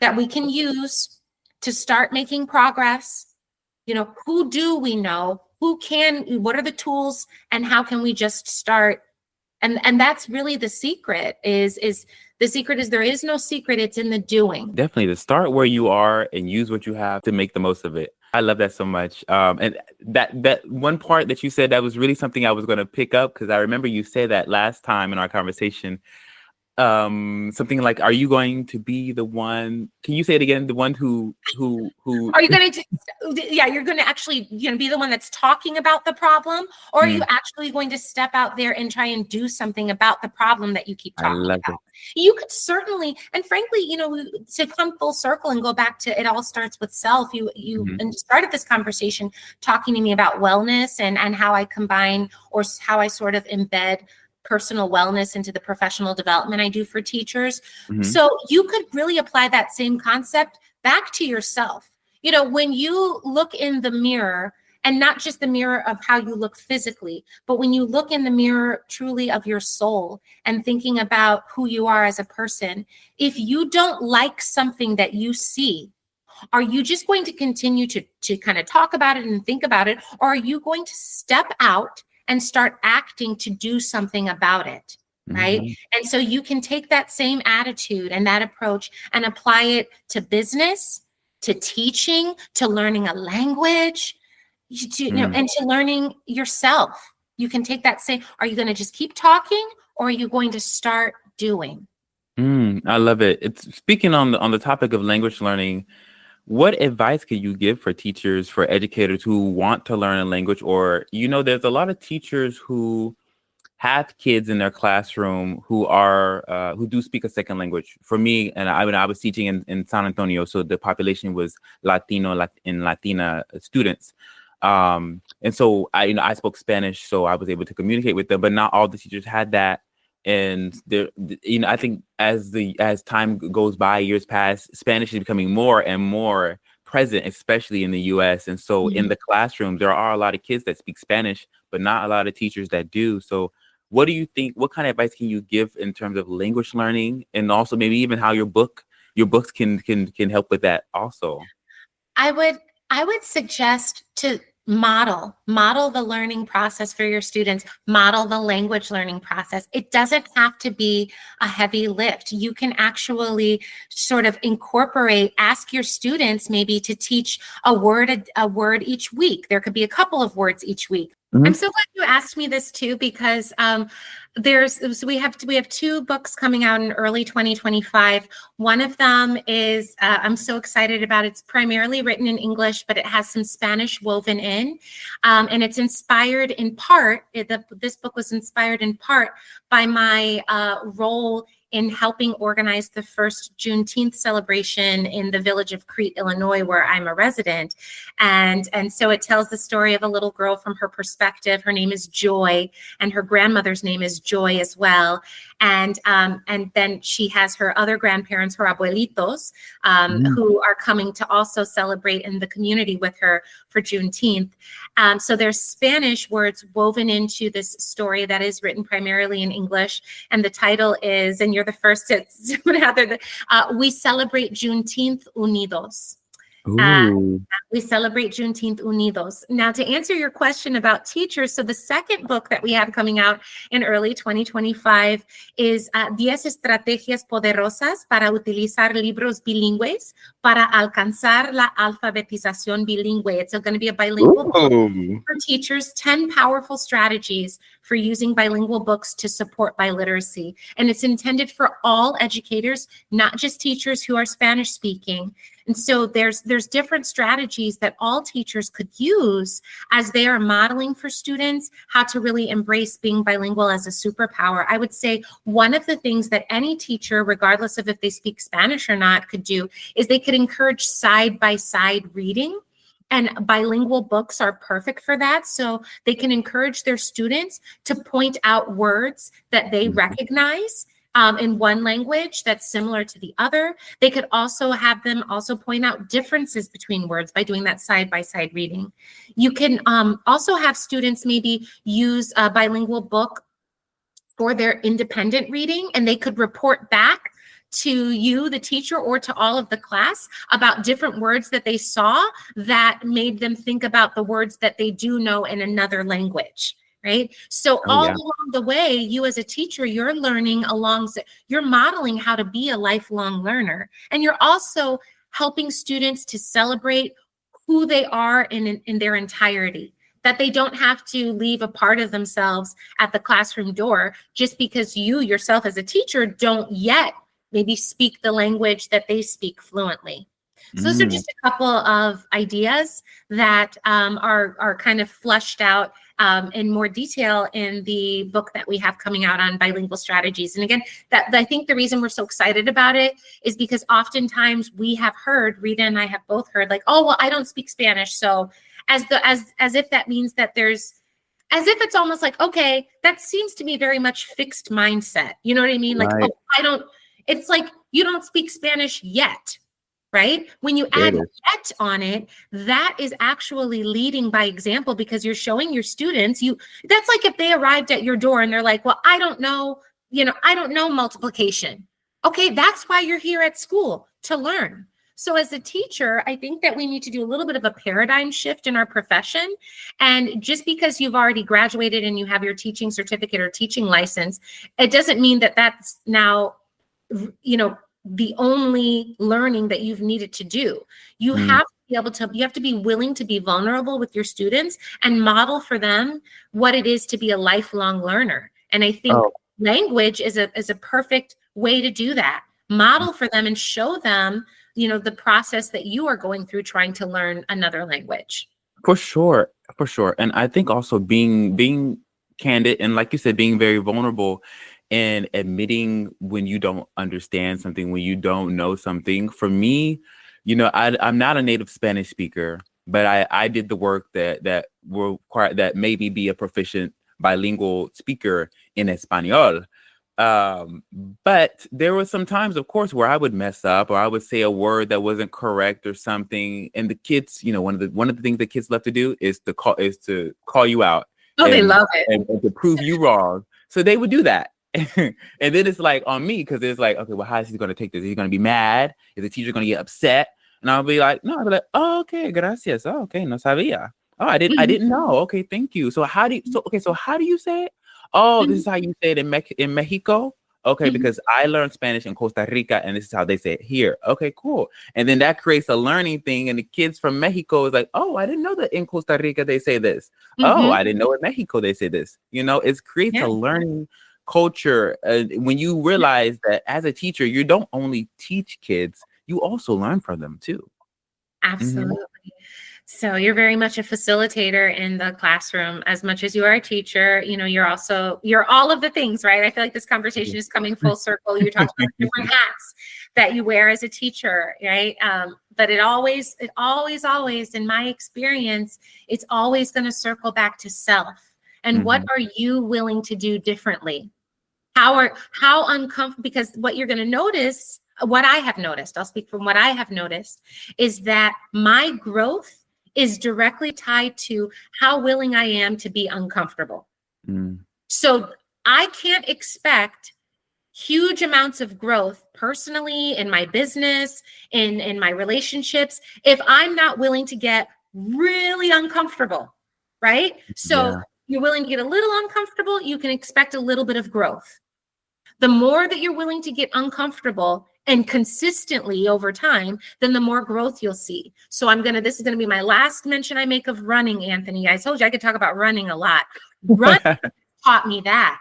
that we can use to start making progress? Who do we know? What are the tools, and how can we just start? And that's really the secret is there is no secret. It's in the doing. Definitely to start where you are and use what you have to make the most of it. I love that so much. And that one part that you said, that was really something I was going to pick up, because I remember you said that last time in our conversation. Something like, are you going to be the one, can you say it again, the one who are you going to you're going to actually be the one that's talking about the problem, or are you actually going to step out there and try and do something about the problem that you keep talking about? You could certainly, and frankly, to come full circle and go back to it all starts with self. You started this conversation talking to me about wellness and how I combine, or how I sort of embed personal wellness into the professional development I do for teachers. So you could really apply that same concept back to yourself. When you look in the mirror, and not just the mirror of how you look physically, but when you look in the mirror truly of your soul and thinking about who you are as a person, if you don't like something that you see, are you just going to continue to kind of talk about it and think about it? Or are you going to step out and start acting to do something about it, right? And so you can take that same attitude and that approach and apply it to business, to teaching, to learning a language, and to learning yourself. You can take that same, are you going to just keep talking, or are you going to start doing? I love it. It's speaking on the topic of language learning. What advice could you give for teachers, for educators who want to learn a language, or, there's a lot of teachers who have kids in their classroom who do speak a second language. For me, and I was teaching in San Antonio, so the population was Latino and Latina students. And so I spoke Spanish, so I was able to communicate with them, but not all the teachers had that. And I think as time goes by, years pass, Spanish is becoming more and more present, especially in the U.S. And so in the classroom, there are a lot of kids that speak Spanish, but not a lot of teachers that do. So what do you think, what kind of advice can you give in terms of language learning, and also maybe even how your books can help with that also? I would suggest to model the learning process for your students, model the language learning process. It doesn't have to be a heavy lift. You can actually sort of ask your students maybe to teach a word each week. There could be a couple of words each week. I'm so glad you asked me this too, because we have two books coming out in early 2025. One of them is I'm so excited about. It's primarily written in English, but it has some Spanish woven in, and it's inspired in part. This book was inspired in part by my role in helping organize the first Juneteenth celebration in the village of Crete, Illinois, where I'm a resident. And so it tells the story of a little girl from her perspective. Her name is Joy, and her grandmother's name is Joy as well. And then she has her other grandparents, her abuelitos, who are coming to also celebrate in the community with her for Juneteenth. So there's Spanish words woven into this story that is written primarily in English. And the title is, and you're the first to put out there, We Celebrate Juneteenth Unidos. We celebrate Juneteenth Unidos. Now, to answer your question about teachers, so the second book that we have coming out in early 2025 is 10 Estrategias Poderosas para Utilizar Libros Bilingües para Alcanzar la Alfabetización Bilingüe. It's going to be a bilingual book for teachers, 10 powerful strategies for using bilingual books to support biliteracy. And it's intended for all educators, not just teachers who are Spanish speaking. And so there's different strategies that all teachers could use as they are modeling for students how to really embrace being bilingual as a superpower. I would say one of the things that any teacher, regardless of if they speak Spanish or not, could do is they could encourage side-by-side reading. And bilingual books are perfect for that. So they can encourage their students to point out words that they recognize in one language that's similar to the other. They could also have them also point out differences between words by doing that side-by-side reading. You can also have students maybe use a bilingual book for their independent reading, and they could report back to you, the teacher, or to all of the class about different words that they saw that made them think about the words that they do know in another language. Right. So along the way, you as a teacher, you're learning you're modeling how to be a lifelong learner. And you're also helping students to celebrate who they are in their entirety, that they don't have to leave a part of themselves at the classroom door just because you yourself as a teacher don't yet maybe speak the language that they speak fluently. So those are just a couple of ideas that are kind of fleshed out in more detail in the book that we have coming out on bilingual strategies. And again, I think the reason we're so excited about it is because oftentimes we have heard, Rita and I have both heard, like, oh, well, I don't speak Spanish. So as if that means that as if it's almost like, okay, that seems to be very much fixed mindset. You know what I mean? Like, oh, it's like you don't speak Spanish yet. Right? When you add yet on it, that is actually leading by example, because you're showing your students that's like if they arrived at your door and they're like, well, I don't know multiplication. Okay, that's why you're here at school, to learn. So as a teacher, I think that we need to do a little bit of a paradigm shift in our profession. And just because you've already graduated and you have your teaching certificate or teaching license, it doesn't mean that that's now, the only learning that you've needed to do. You have to be willing to be vulnerable with your students and model for them what it is to be a lifelong learner. And I think language is a perfect way to do that. Model for them and show them, the process that you are going through trying to learn another language. For sure. And I think also being candid and, like you said, being very vulnerable and admitting when you don't understand something, when you don't know something. For me, I'm not a native Spanish speaker, but I did the work that will require that made me be a proficient bilingual speaker in Espanol. But there were some times, of course, where I would mess up or I would say a word that wasn't correct or something. And the kids, one of the things that kids love to do is to call you out. Oh, they love it. And to prove you wrong. So they would do that. And then it's like on me, because it's like, okay, well, how is he going to take this? Is he going to be mad? Is the teacher going to get upset? And I'll be like, no, I'll be like, oh, okay, gracias. Oh, okay, no sabía. Oh, I didn't know. Okay, thank you. So how do you say it? Oh, this is how you say it in Mexico. Okay, because I learned Spanish in Costa Rica, and this is how they say it here. Okay, cool. And then that creates a learning thing, and the kids from Mexico is like, oh, I didn't know that in Costa Rica they say this. Oh, I didn't know in Mexico they say this. It creates a learning culture when you realize that as a teacher, you don't only teach kids, you also learn from them too. Absolutely. So you're very much a facilitator in the classroom as much as you are a teacher. You're all of the things, right? I feel like this conversation is coming full circle. You're talking about different hats that you wear as a teacher, right? But it always, in my experience, it's always going to circle back to self. And what are you willing to do differently? How uncomfortable, because what you're going to notice, what I have noticed, I'll speak from what I have noticed, is that my growth is directly tied to how willing I am to be uncomfortable. So I can't expect huge amounts of growth personally in my business, in my relationships, if I'm not willing to get really uncomfortable, right? So you're willing to get a little uncomfortable, you can expect a little bit of growth. The more that you're willing to get uncomfortable and consistently over time, then the more growth you'll see. So this is going to be my last mention I make of running, Anthony. I told you I could talk about running a lot. Running taught me that.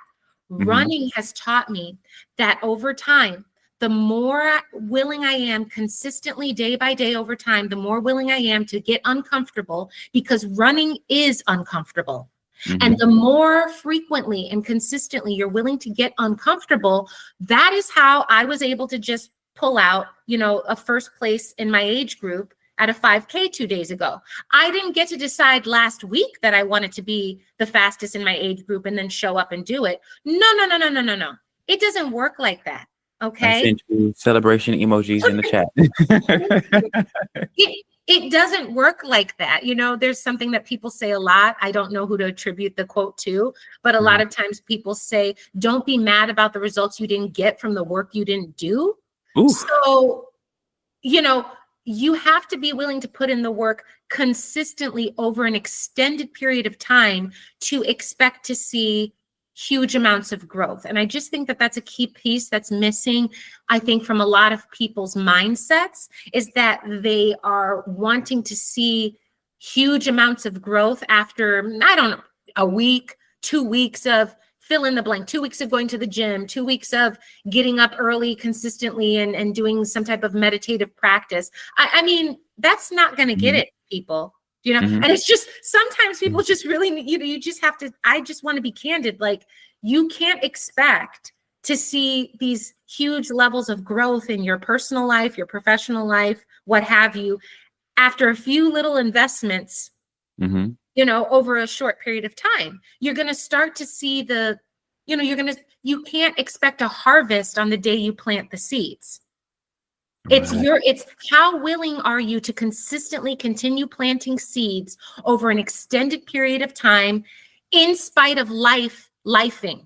Running has taught me that over time, the more willing I am consistently day by day over time, the more willing I am to get uncomfortable, because running is uncomfortable. And the more frequently and consistently you're willing to get uncomfortable, that is how I was able to just pull out, a first place in my age group at a 5K 2 days ago. I didn't get to decide last week that I wanted to be the fastest in my age group and then show up and do it. No. It doesn't work like that. Okay. I sent you celebration emojis in the chat. It doesn't work like that. There's something that people say a lot. I don't know who to attribute the quote to, but a lot of times people say, don't be mad about the results you didn't get from the work you didn't do. Oof. So, you have to be willing to put in the work consistently over an extended period of time to expect to see huge amounts of growth. And I just think that that's a key piece that's missing, I think, from a lot of people's mindsets, is that they are wanting to see huge amounts of growth after, I don't know, a week, 2 weeks of fill in the blank, 2 weeks of going to the gym, 2 weeks of getting up early consistently and doing some type of meditative practice. I mean, that's not going to get it, people. And it's just, sometimes people just really, you just have to, I just want to be candid. Like, you can't expect to see these huge levels of growth in your personal life, your professional life, what have you, after a few little investments, over a short period of time. You're going to start to see you can't expect a harvest on the day you plant the seeds. It's how willing are you to consistently continue planting seeds over an extended period of time in spite of lifing.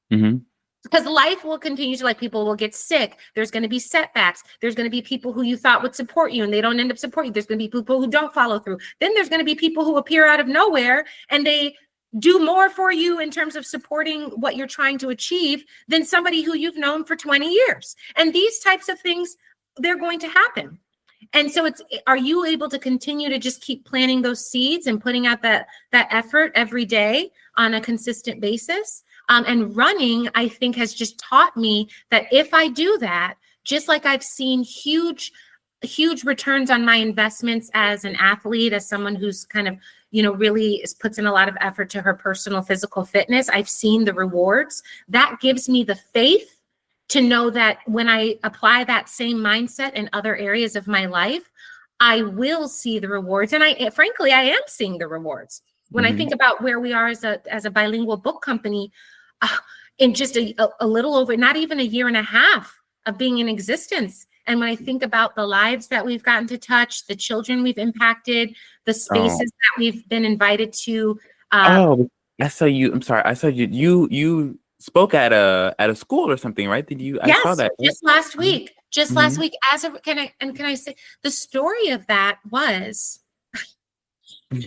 Because life will continue to, people will get sick. There's going to be setbacks. There's going to be people who you thought would support you and they don't end up supporting you. There's going to be people who don't follow through. Then there's going to be people who appear out of nowhere and they do more for you in terms of supporting what you're trying to achieve than somebody who you've known for 20 years. And these types of things, they're going to happen. And so are you able to continue to just keep planting those seeds and putting out that effort every day on a consistent basis? And running, I think, has just taught me that if I do that, just like I've seen huge returns on my investments as an athlete, as someone who's kind of, really puts in a lot of effort to her personal physical fitness, I've seen the rewards. That gives me the faith to know that when I apply that same mindset in other areas of my life, I will see the rewards. And frankly, I am seeing the rewards. When I think about where we are as a bilingual book company, in just a little over, not even a year and a half of being in existence. And when I think about the lives that we've gotten to touch, the children we've impacted, the spaces that we've been invited to. I saw you. I'm sorry. I saw you. You spoke at a school or something, right? Did you? I saw Yes, that. Right? just last week. Just last Mhm. week. Can I say the story of that was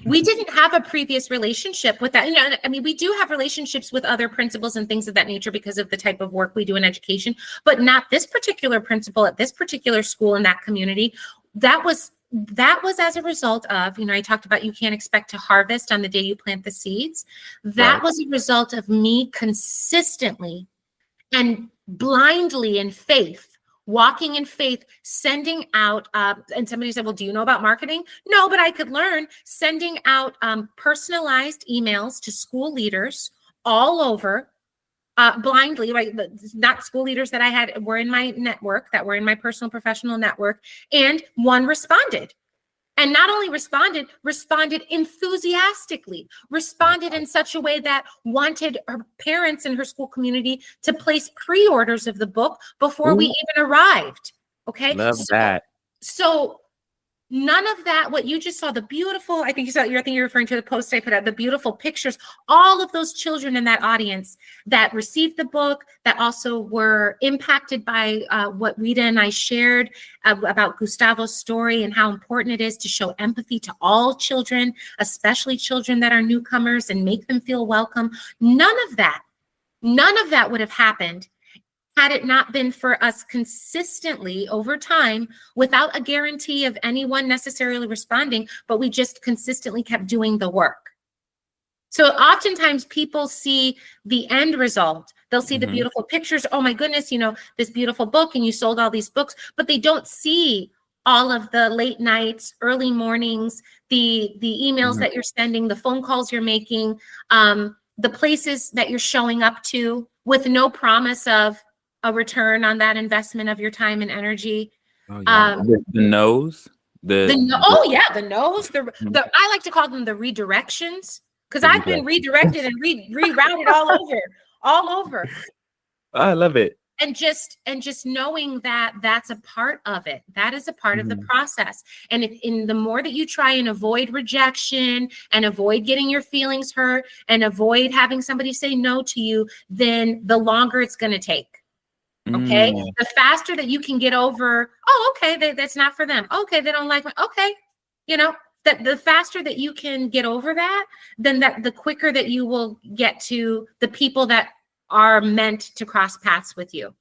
we didn't have a previous relationship with that. You know, I mean, we do have relationships with other principals and things of that nature because of the type of work we do in education, but not this particular principal at this particular school in that community. That was as a result of, you know, I talked about you can't expect to harvest on the day you plant the seeds. That Right. was a result of me consistently and blindly in faith, walking in faith, sending out, and somebody said, well, do you know about marketing? No, but I could learn. Sending out personalized emails to school leaders all over, blindly, right? Not school leaders that I had were in my network, that were in my personal professional network, and one responded. And not only responded enthusiastically, responded in such a way that wanted her parents in her school community to place pre-orders of the book before we Ooh, even arrived. Okay. love that. So none of that, what you just saw, the beautiful, I think you're referring to the post I put out, the beautiful pictures, all of those children in that audience that received the book, that also were impacted by what Rita and I shared about Gustavo's story and how important it is to show empathy to all children, especially children that are newcomers, and make them feel welcome. None of that would have happened had it not been for us consistently over time, without a guarantee of anyone necessarily responding, but we just consistently kept doing the work. So oftentimes people see the end result. They'll see the Mhm. beautiful pictures. Oh my goodness, you know, this beautiful book, and you sold all these books, but they don't see all of the late nights, early mornings, the emails Mhm. that you're sending, the phone calls you're making, the places that you're showing up to with no promise of a return on that investment of your time and energy. Oh yeah. Um, The nose. The oh yeah, the no's, Mhm. I like to call them the redirections, because The I've been redirect. redirected and rerouted all over. I love it. And just knowing that that's a part of it. That is a part of the Mhm. process. And if in the more that you try and avoid rejection and avoid getting your feelings hurt and avoid having somebody say no to you, then the longer it's going to take. Okay. Mm. The faster that you can get over, oh, okay, that's not for them. Okay, they don't like me. Okay. You know, that the faster that you can get over that, then that the quicker that you will get to the people that are meant to cross paths with you.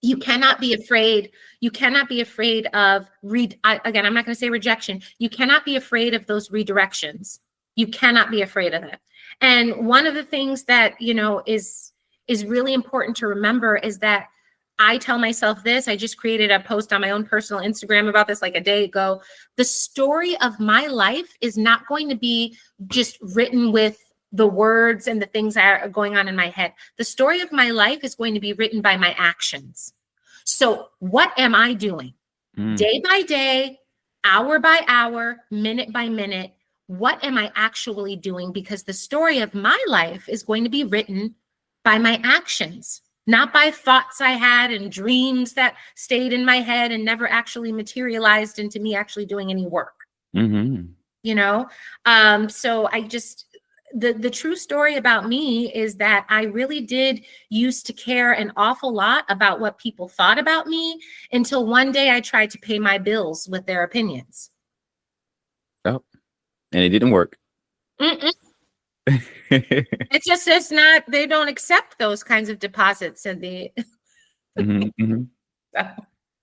You cannot be afraid. You cannot be afraid of again, I'm not going to say rejection. You cannot be afraid of those redirections. You cannot be afraid of it. And one of the things that, you know, is really important to remember is that I tell myself this. I just created a post on my own personal Instagram about this like a day ago. The story of my life is not going to be just written with the words and the things that are going on in my head. The story of my life is going to be written by my actions. So what am I doing Mm. day by day, hour by hour, minute by minute? What am I actually doing? Because the story of my life is going to be written by my actions, not by thoughts I had and dreams that stayed in my head and never actually materialized into me actually doing any work. Mhm. You know, so I just, the true story about me is that I really did used to care an awful lot about what people thought about me, until one day I tried to pay my bills with their opinions. Oh, and it didn't work. Mm-mm. It's not, they don't accept those kinds of deposits in the Mhm, mhm.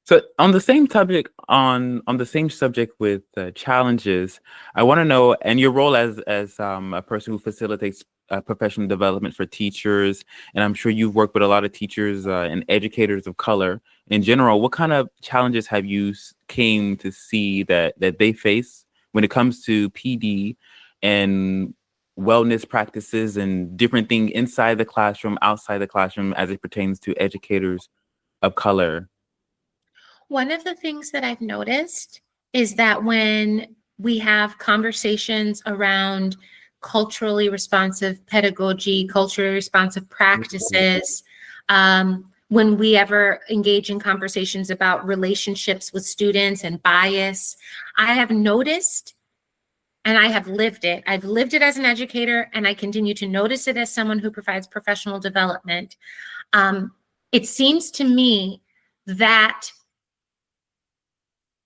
So on the same topic, on the same subject with challenges, I want to know, and your role as a person who facilitates professional development for teachers, and I'm sure you've worked with a lot of teachers and educators of color in general. What kind of challenges have you came to see that they face when it comes to PD and wellness practices and different things inside the classroom, outside the classroom, as it pertains to educators of color? One of the things that I've noticed is that when we have conversations around culturally responsive pedagogy, culturally responsive practices, when we ever engage in conversations about relationships with students and bias, I have noticed and I have lived it. I've lived it as an educator, and I continue to notice it as someone who provides professional development. It seems to me that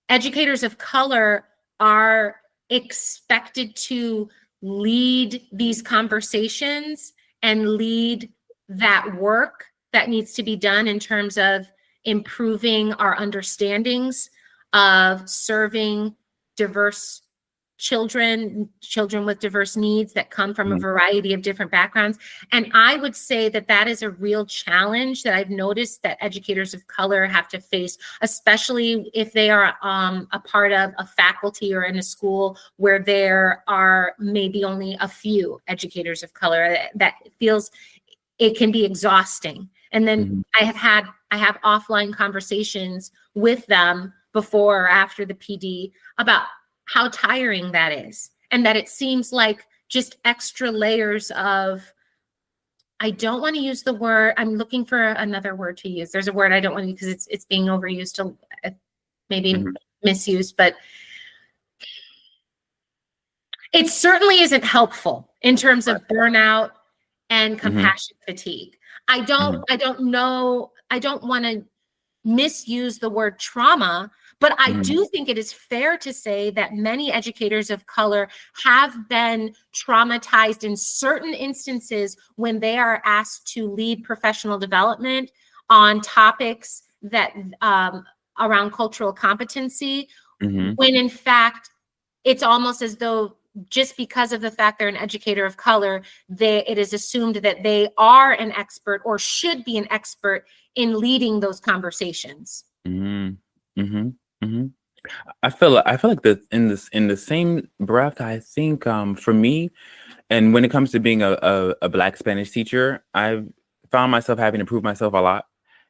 educators of color are expected to lead these conversations and lead that work that needs to be done in terms of improving our understandings of serving diverse children with diverse needs that come from a variety of different backgrounds. And I would say that that is a real challenge that I've noticed that educators of color have to face, especially if they are a part of a faculty or in a school where there are maybe only a few educators of color. That feels, it can be exhausting. And then I have offline conversations with them before or after the PD about how tiring that is, and that it seems like just extra layers of, I don't want to use the word, I'm looking for another word to use. There's a word I don't want to use because it's being overused, maybe misused, but it certainly isn't helpful in terms of burnout and compassion fatigue. I don't want to misuse the word trauma, but I do think it is fair to say that many educators of color have been traumatized in certain instances when they are asked to lead professional development on topics that around cultural competency, when in fact, it's almost as though just because of the fact they're an educator of color, it is assumed that they are an expert or should be an expert in leading those conversations. I feel like that in the same breath, I think for me, and when it comes to being a Black Spanish teacher, I've found myself having to prove myself a lot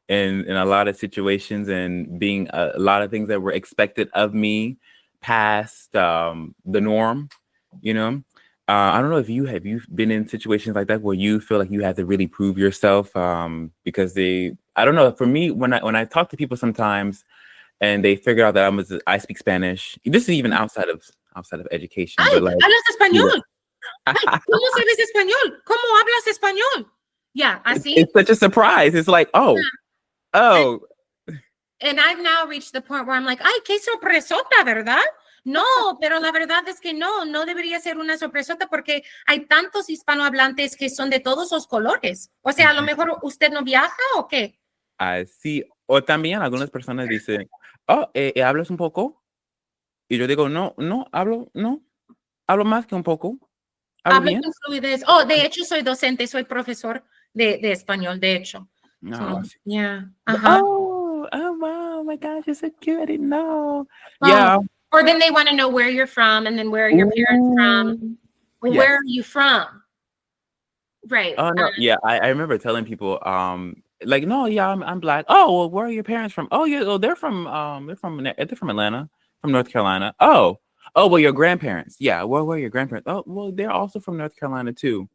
in a lot of situations, and being a lot of things that were expected of me past the norm, you know. I don't know if have you been in situations like that where you feel like you have to really prove yourself because I don't know, for me, when I talk to people sometimes and they figure out that I speak Spanish. This is even outside of education. Ay, but like, hablas español. Ay, ¿cómo sabes español? ¿Cómo hablas español? Yeah, así. It's such a surprise. It's like, oh. And I've now reached the point where I'm like, ay, qué sorpresota, ¿verdad? No, pero la verdad es que no debería ser una sorpresota porque hay tantos hispanohablantes que son de todos los colores. O sea, a lo mejor usted no viaja o qué. Sí, o también algunas personas dicen, ¿hablas un poco? Y yo digo, no, hablo más que un poco. Hablo bien. Con fluidez. Oh, de hecho, soy docente, soy profesor de español, de hecho. No, So, yeah. Oh, wow, my gosh, you're so cute. I didn't know. Yeah. Or then they want to know where you're from, and then where are your parents from? Well, where are you from? Right. Oh no, yeah, I remember telling people, like, no, yeah, I'm Black. Oh, well, where are your parents from? Oh, yeah, well, they're from Atlanta, from North Carolina. Oh, well, your grandparents. Yeah, well, where are your grandparents? Oh, well, they're also from North Carolina too.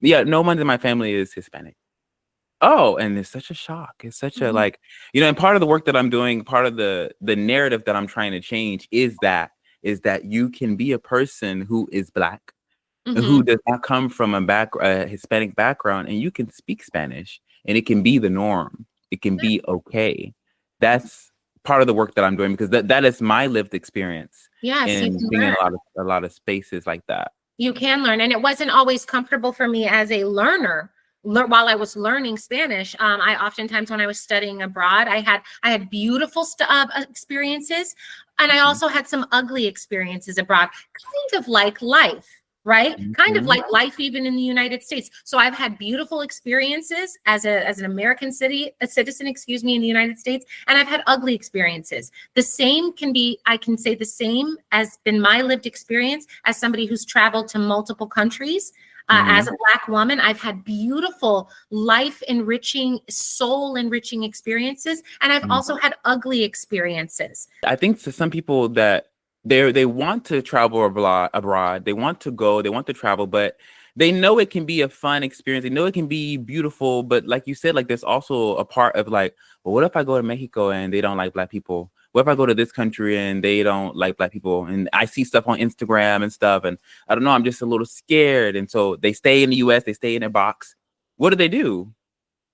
Yeah, no one in my family is Hispanic. Oh, and it's such a shock. It's such a, like, you know, and part of the work that I'm doing, part of the narrative that I'm trying to change is that you can be a person who is Black, who does not come from a Hispanic background, and you can speak Spanish, and it can be the norm. It can be okay. That's part of the work that I'm doing, because that is my lived experience. Yes, and being in a lot of spaces like that. You can learn, and it wasn't always comfortable for me as a learner. While I was learning Spanish, I oftentimes, when I was studying abroad, I had beautiful experiences, and I also had some ugly experiences abroad, kind of like life, right? Kind of like life even in the United States. So I've had beautiful experiences as an American citizen, in the United States, and I've had ugly experiences. I can say the same has been my lived experience as somebody who's traveled to multiple countries. As a Black woman, I've had beautiful, life-enriching, soul-enriching experiences, and I've also had ugly experiences. I think to some people that they want to travel abroad, they want to go, they want to travel, but they know it can be a fun experience. They know it can be beautiful, but like you said, like, there's also a part of like, well, what if I go to Mexico and they don't like Black people? what if I go to this country and they don't like Black people, and I see stuff on Instagram and stuff, and I don't know, I'm just a little scared. And so they stay in the US, they stay in their box. What do?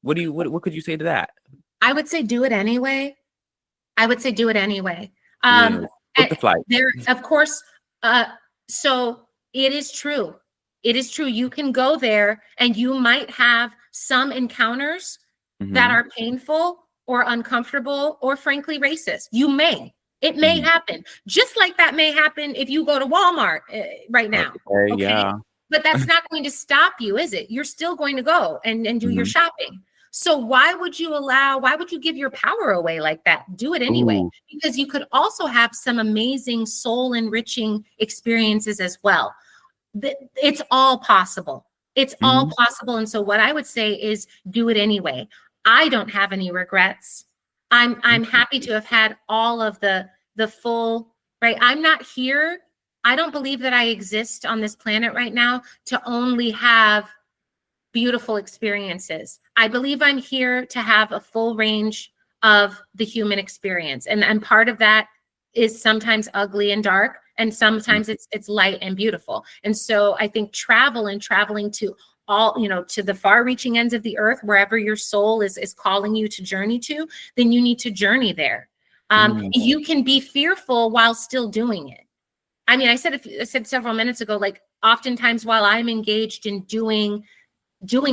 What could you say to that? I would say do it anyway. Yeah. Book the flight. There, of course, so it is true. It is true. You can go there and you might have some encounters that are painful or uncomfortable or frankly racist. It may happen. Just like that may happen if you go to Walmart right now. Okay? Yeah. But that's not going to stop you, is it? You're still going to go and do your shopping. So why would you give your power away like that? Do it anyway, because you could also have some amazing soul enriching experiences as well. It's all possible. It's all possible. And so what I would say is do it anyway. I don't have any regrets. I'm happy to have had all of the full, right? I'm not here. I don't believe that I exist on this planet right now to only have beautiful experiences. I believe I'm here to have a full range of the human experience. And part of that is sometimes ugly and dark, and sometimes it's light and beautiful. And so I think traveling to all, to the far reaching ends of the earth, wherever your soul is calling you to journey to, then you need to journey there. You can be fearful while still doing it. I mean, I said several minutes ago, like oftentimes while I'm engaged in doing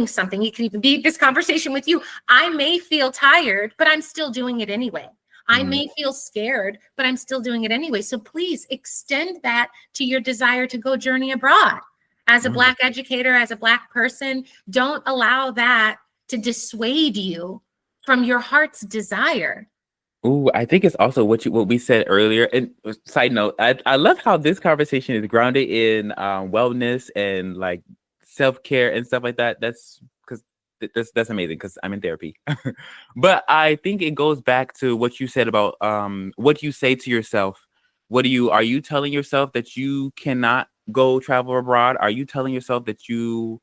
something, it can even be this conversation with you, I may feel tired, but I'm still doing it anyway. I may feel scared, but I'm still doing it anyway. So please extend that to your desire to go journey abroad. As a Black educator, as a Black person, don't allow that to dissuade you from your heart's desire. Ooh, I think it's also what we said earlier. And side note, I love how this conversation is grounded in wellness and like self-care and stuff like that. That's amazing because I'm in therapy. But I think it goes back to what you said about what you say to yourself. Are you telling yourself that you cannot go travel abroad? Are you telling yourself that you're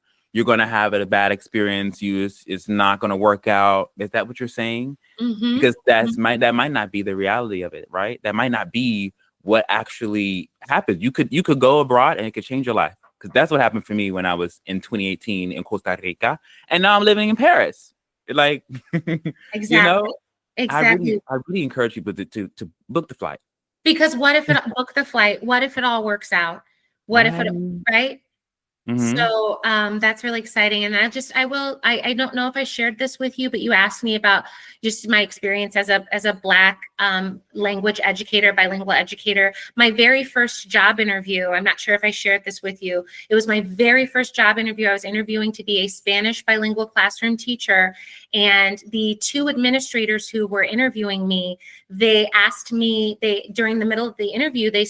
going to have a bad experience? It's not going to work out? Is that what you're saying? Because that might not be the reality of it, right? That might not be what actually happens. You could go abroad and it could change your life. Because that's what happened for me when I was in 2018 in Costa Rica, and now I'm living in Paris. Like, exactly. Exactly. I really encourage people to book the flight. Because what if book the flight? What if it all works out? What if it, right? So that's really exciting. And I don't know if I shared this with you, but you asked me about just my experience as a Black language educator, bilingual educator. My very first job interview, I'm not sure if I shared this with you. It was my very first job interview. I was interviewing to be a Spanish bilingual classroom teacher. And the two administrators who were interviewing me, they asked me, during the middle of the interview, they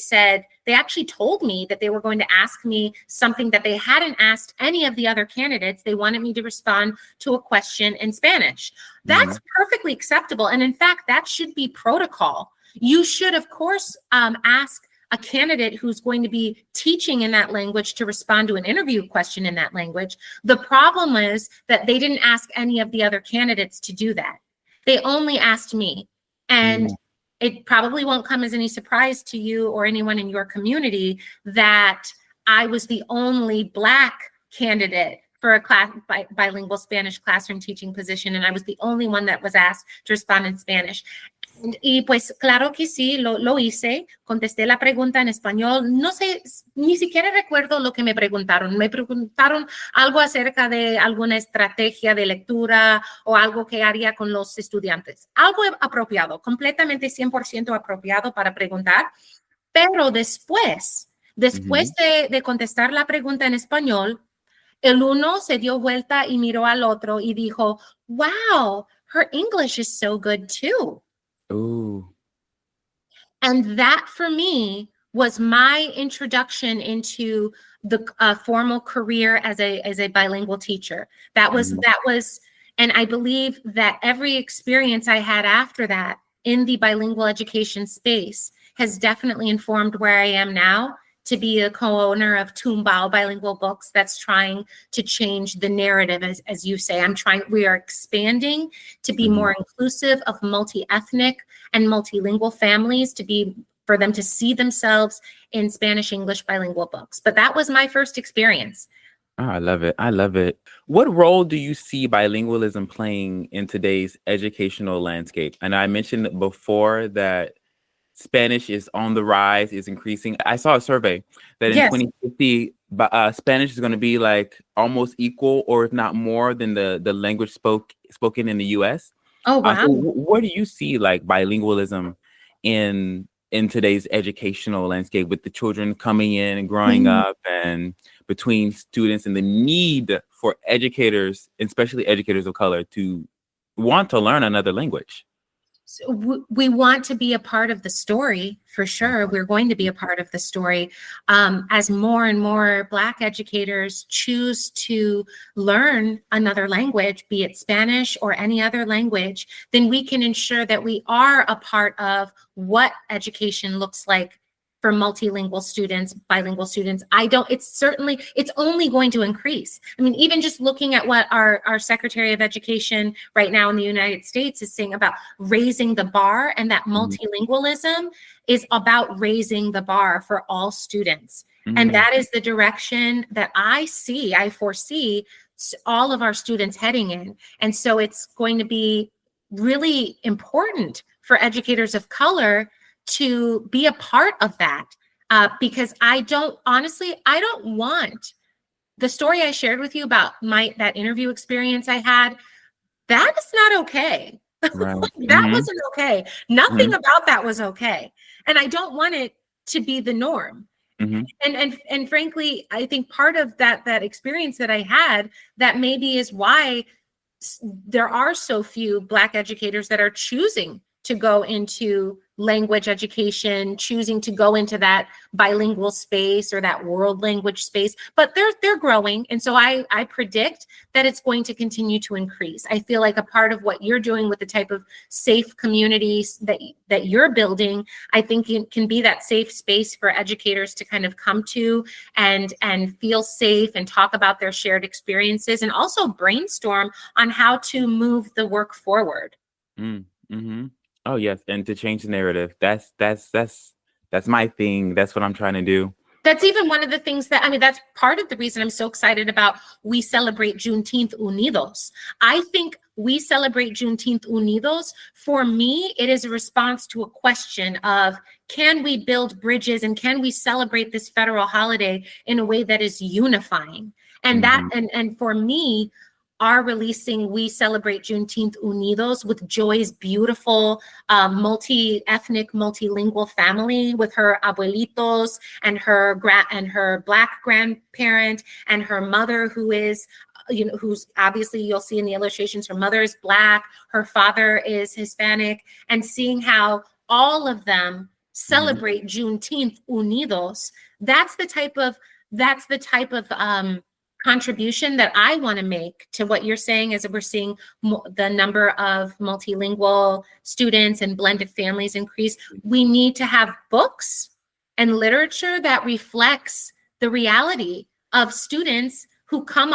actually told me that they were going to ask me something that they hadn't asked any of the other candidates. They wanted me to respond to a question in Spanish. That's perfectly acceptable. And in fact, that should be protocol. You should, of course, ask a candidate who's going to be teaching in that language to respond to an interview question in that language. The problem is that they didn't ask any of the other candidates to do that. They only asked me. And it probably won't come as any surprise to you or anyone in your community that I was the only Black candidate for a bilingual Spanish classroom teaching position, and I was the only one that was asked to respond in Spanish. Y pues claro que sí, lo hice, contesté la pregunta en español. No sé, ni siquiera recuerdo lo que me preguntaron. Me preguntaron algo acerca de alguna estrategia de lectura o algo que haría con los estudiantes. Algo apropiado, completamente 100% apropiado para preguntar. Pero después de contestar la pregunta en español, el uno se dio vuelta y miró al otro y dijo, wow, her English is so good too. Ooh. And that for me was my introduction into the formal career as a bilingual teacher. That was, and I believe that every experience I had after that in the bilingual education space has definitely informed where I am now to be a co-owner of Tumbao Bilingual Books that's trying to change the narrative, as you say. We are expanding to be more inclusive of multi-ethnic and multilingual families, for them to see themselves in Spanish English bilingual books. But that was my first experience. Oh, I love it. I love it. What role do you see bilingualism playing in today's educational landscape? And I mentioned before that Spanish is on the rise, is increasing. I saw a survey that in Yes. 2050, Spanish is going to be like almost equal, or if not more, than the language spoken in the U.S. Oh, wow. So where do you see like bilingualism in today's educational landscape, with the children coming in and growing up, and between students, and the need for educators, especially educators of color, to want to learn another language? So we want to be a part of the story, for sure. We're going to be a part of the story. As more and more Black educators choose to learn another language, be it Spanish or any other language, then we can ensure that we are a part of what education looks like for multilingual students, bilingual students. It's only going to increase. I mean, even just looking at what our Secretary of Education right now in the United States is saying about raising the bar, and that multilingualism is about raising the bar for all students. And that is the direction that I foresee all of our students heading in. And so it's going to be really important for educators of color to be a part of that, because I don't want the story I shared with you about that interview experience I had. That is not okay. Right. That wasn't okay. Nothing about that was okay. And I don't want it to be the norm. And frankly, I think part of that experience that I had, that maybe is why there are so few Black educators that are choosing to go into language education, choosing to go into that bilingual space or that world language space, but they're growing. And so I predict that it's going to continue to increase. I feel like a part of what you're doing with the type of safe communities that you're building, I think it can be that safe space for educators to kind of come to and feel safe and talk about their shared experiences, and also brainstorm on how to move the work forward. Oh yes, and to change the narrative. That's my thing. That's what I'm trying to do. That's even one of the things that's part of the reason I'm so excited about We Celebrate Juneteenth Unidos. I think We Celebrate Juneteenth Unidos, for me, it is a response to a question of, can we build bridges and can we celebrate this federal holiday in a way that is unifying? And and for me, are releasing We Celebrate Juneteenth Unidos with Joy's beautiful multi-ethnic, multilingual family, with her abuelitos and her Black grandparent and her mother, who's obviously, you'll see in the illustrations, her mother is Black, her father is Hispanic, and seeing how all of them celebrate Juneteenth Unidos. That's the type of contribution that I want to make to what you're saying, as we're seeing the number of multilingual students and blended families increase. We need to have books and literature that reflects the reality of students who come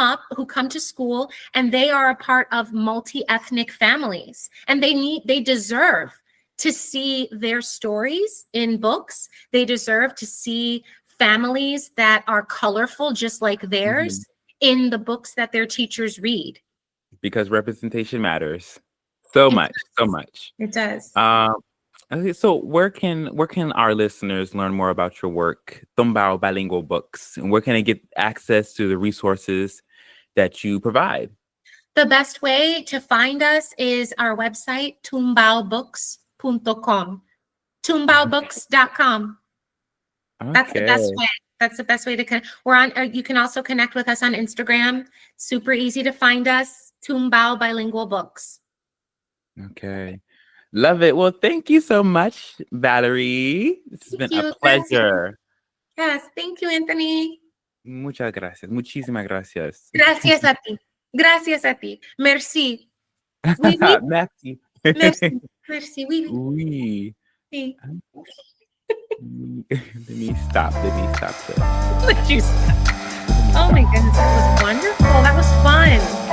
to school, and they are a part of multi-ethnic families, and they deserve to see their stories in books. They deserve to see families that are colorful just like theirs in the books that their teachers read. Because representation matters so much. It does. Okay, so where can our listeners learn more about your work, Tumbao Bilingual Books, and where can they get access to the resources that you provide? The best way to find us is our website, tumbaobooks.com, tumbaobooks.com. That's the best way. That's the best way to connect. You can also connect with us on Instagram. Super easy to find us, Tumbao Bilingual Books. Okay. Love it. Well, thank you so much, Valerie. This has been a pleasure. Yes, thank you, Anthony. Muchas gracias. Muchísimas gracias. Gracias a ti. Gracias a ti. Merci. Oui, oui. Merci. Merci. Merci. Oui, oui. Oui. Sí. Let me stop. Let you stop. Oh my goodness, that was wonderful. That was fun.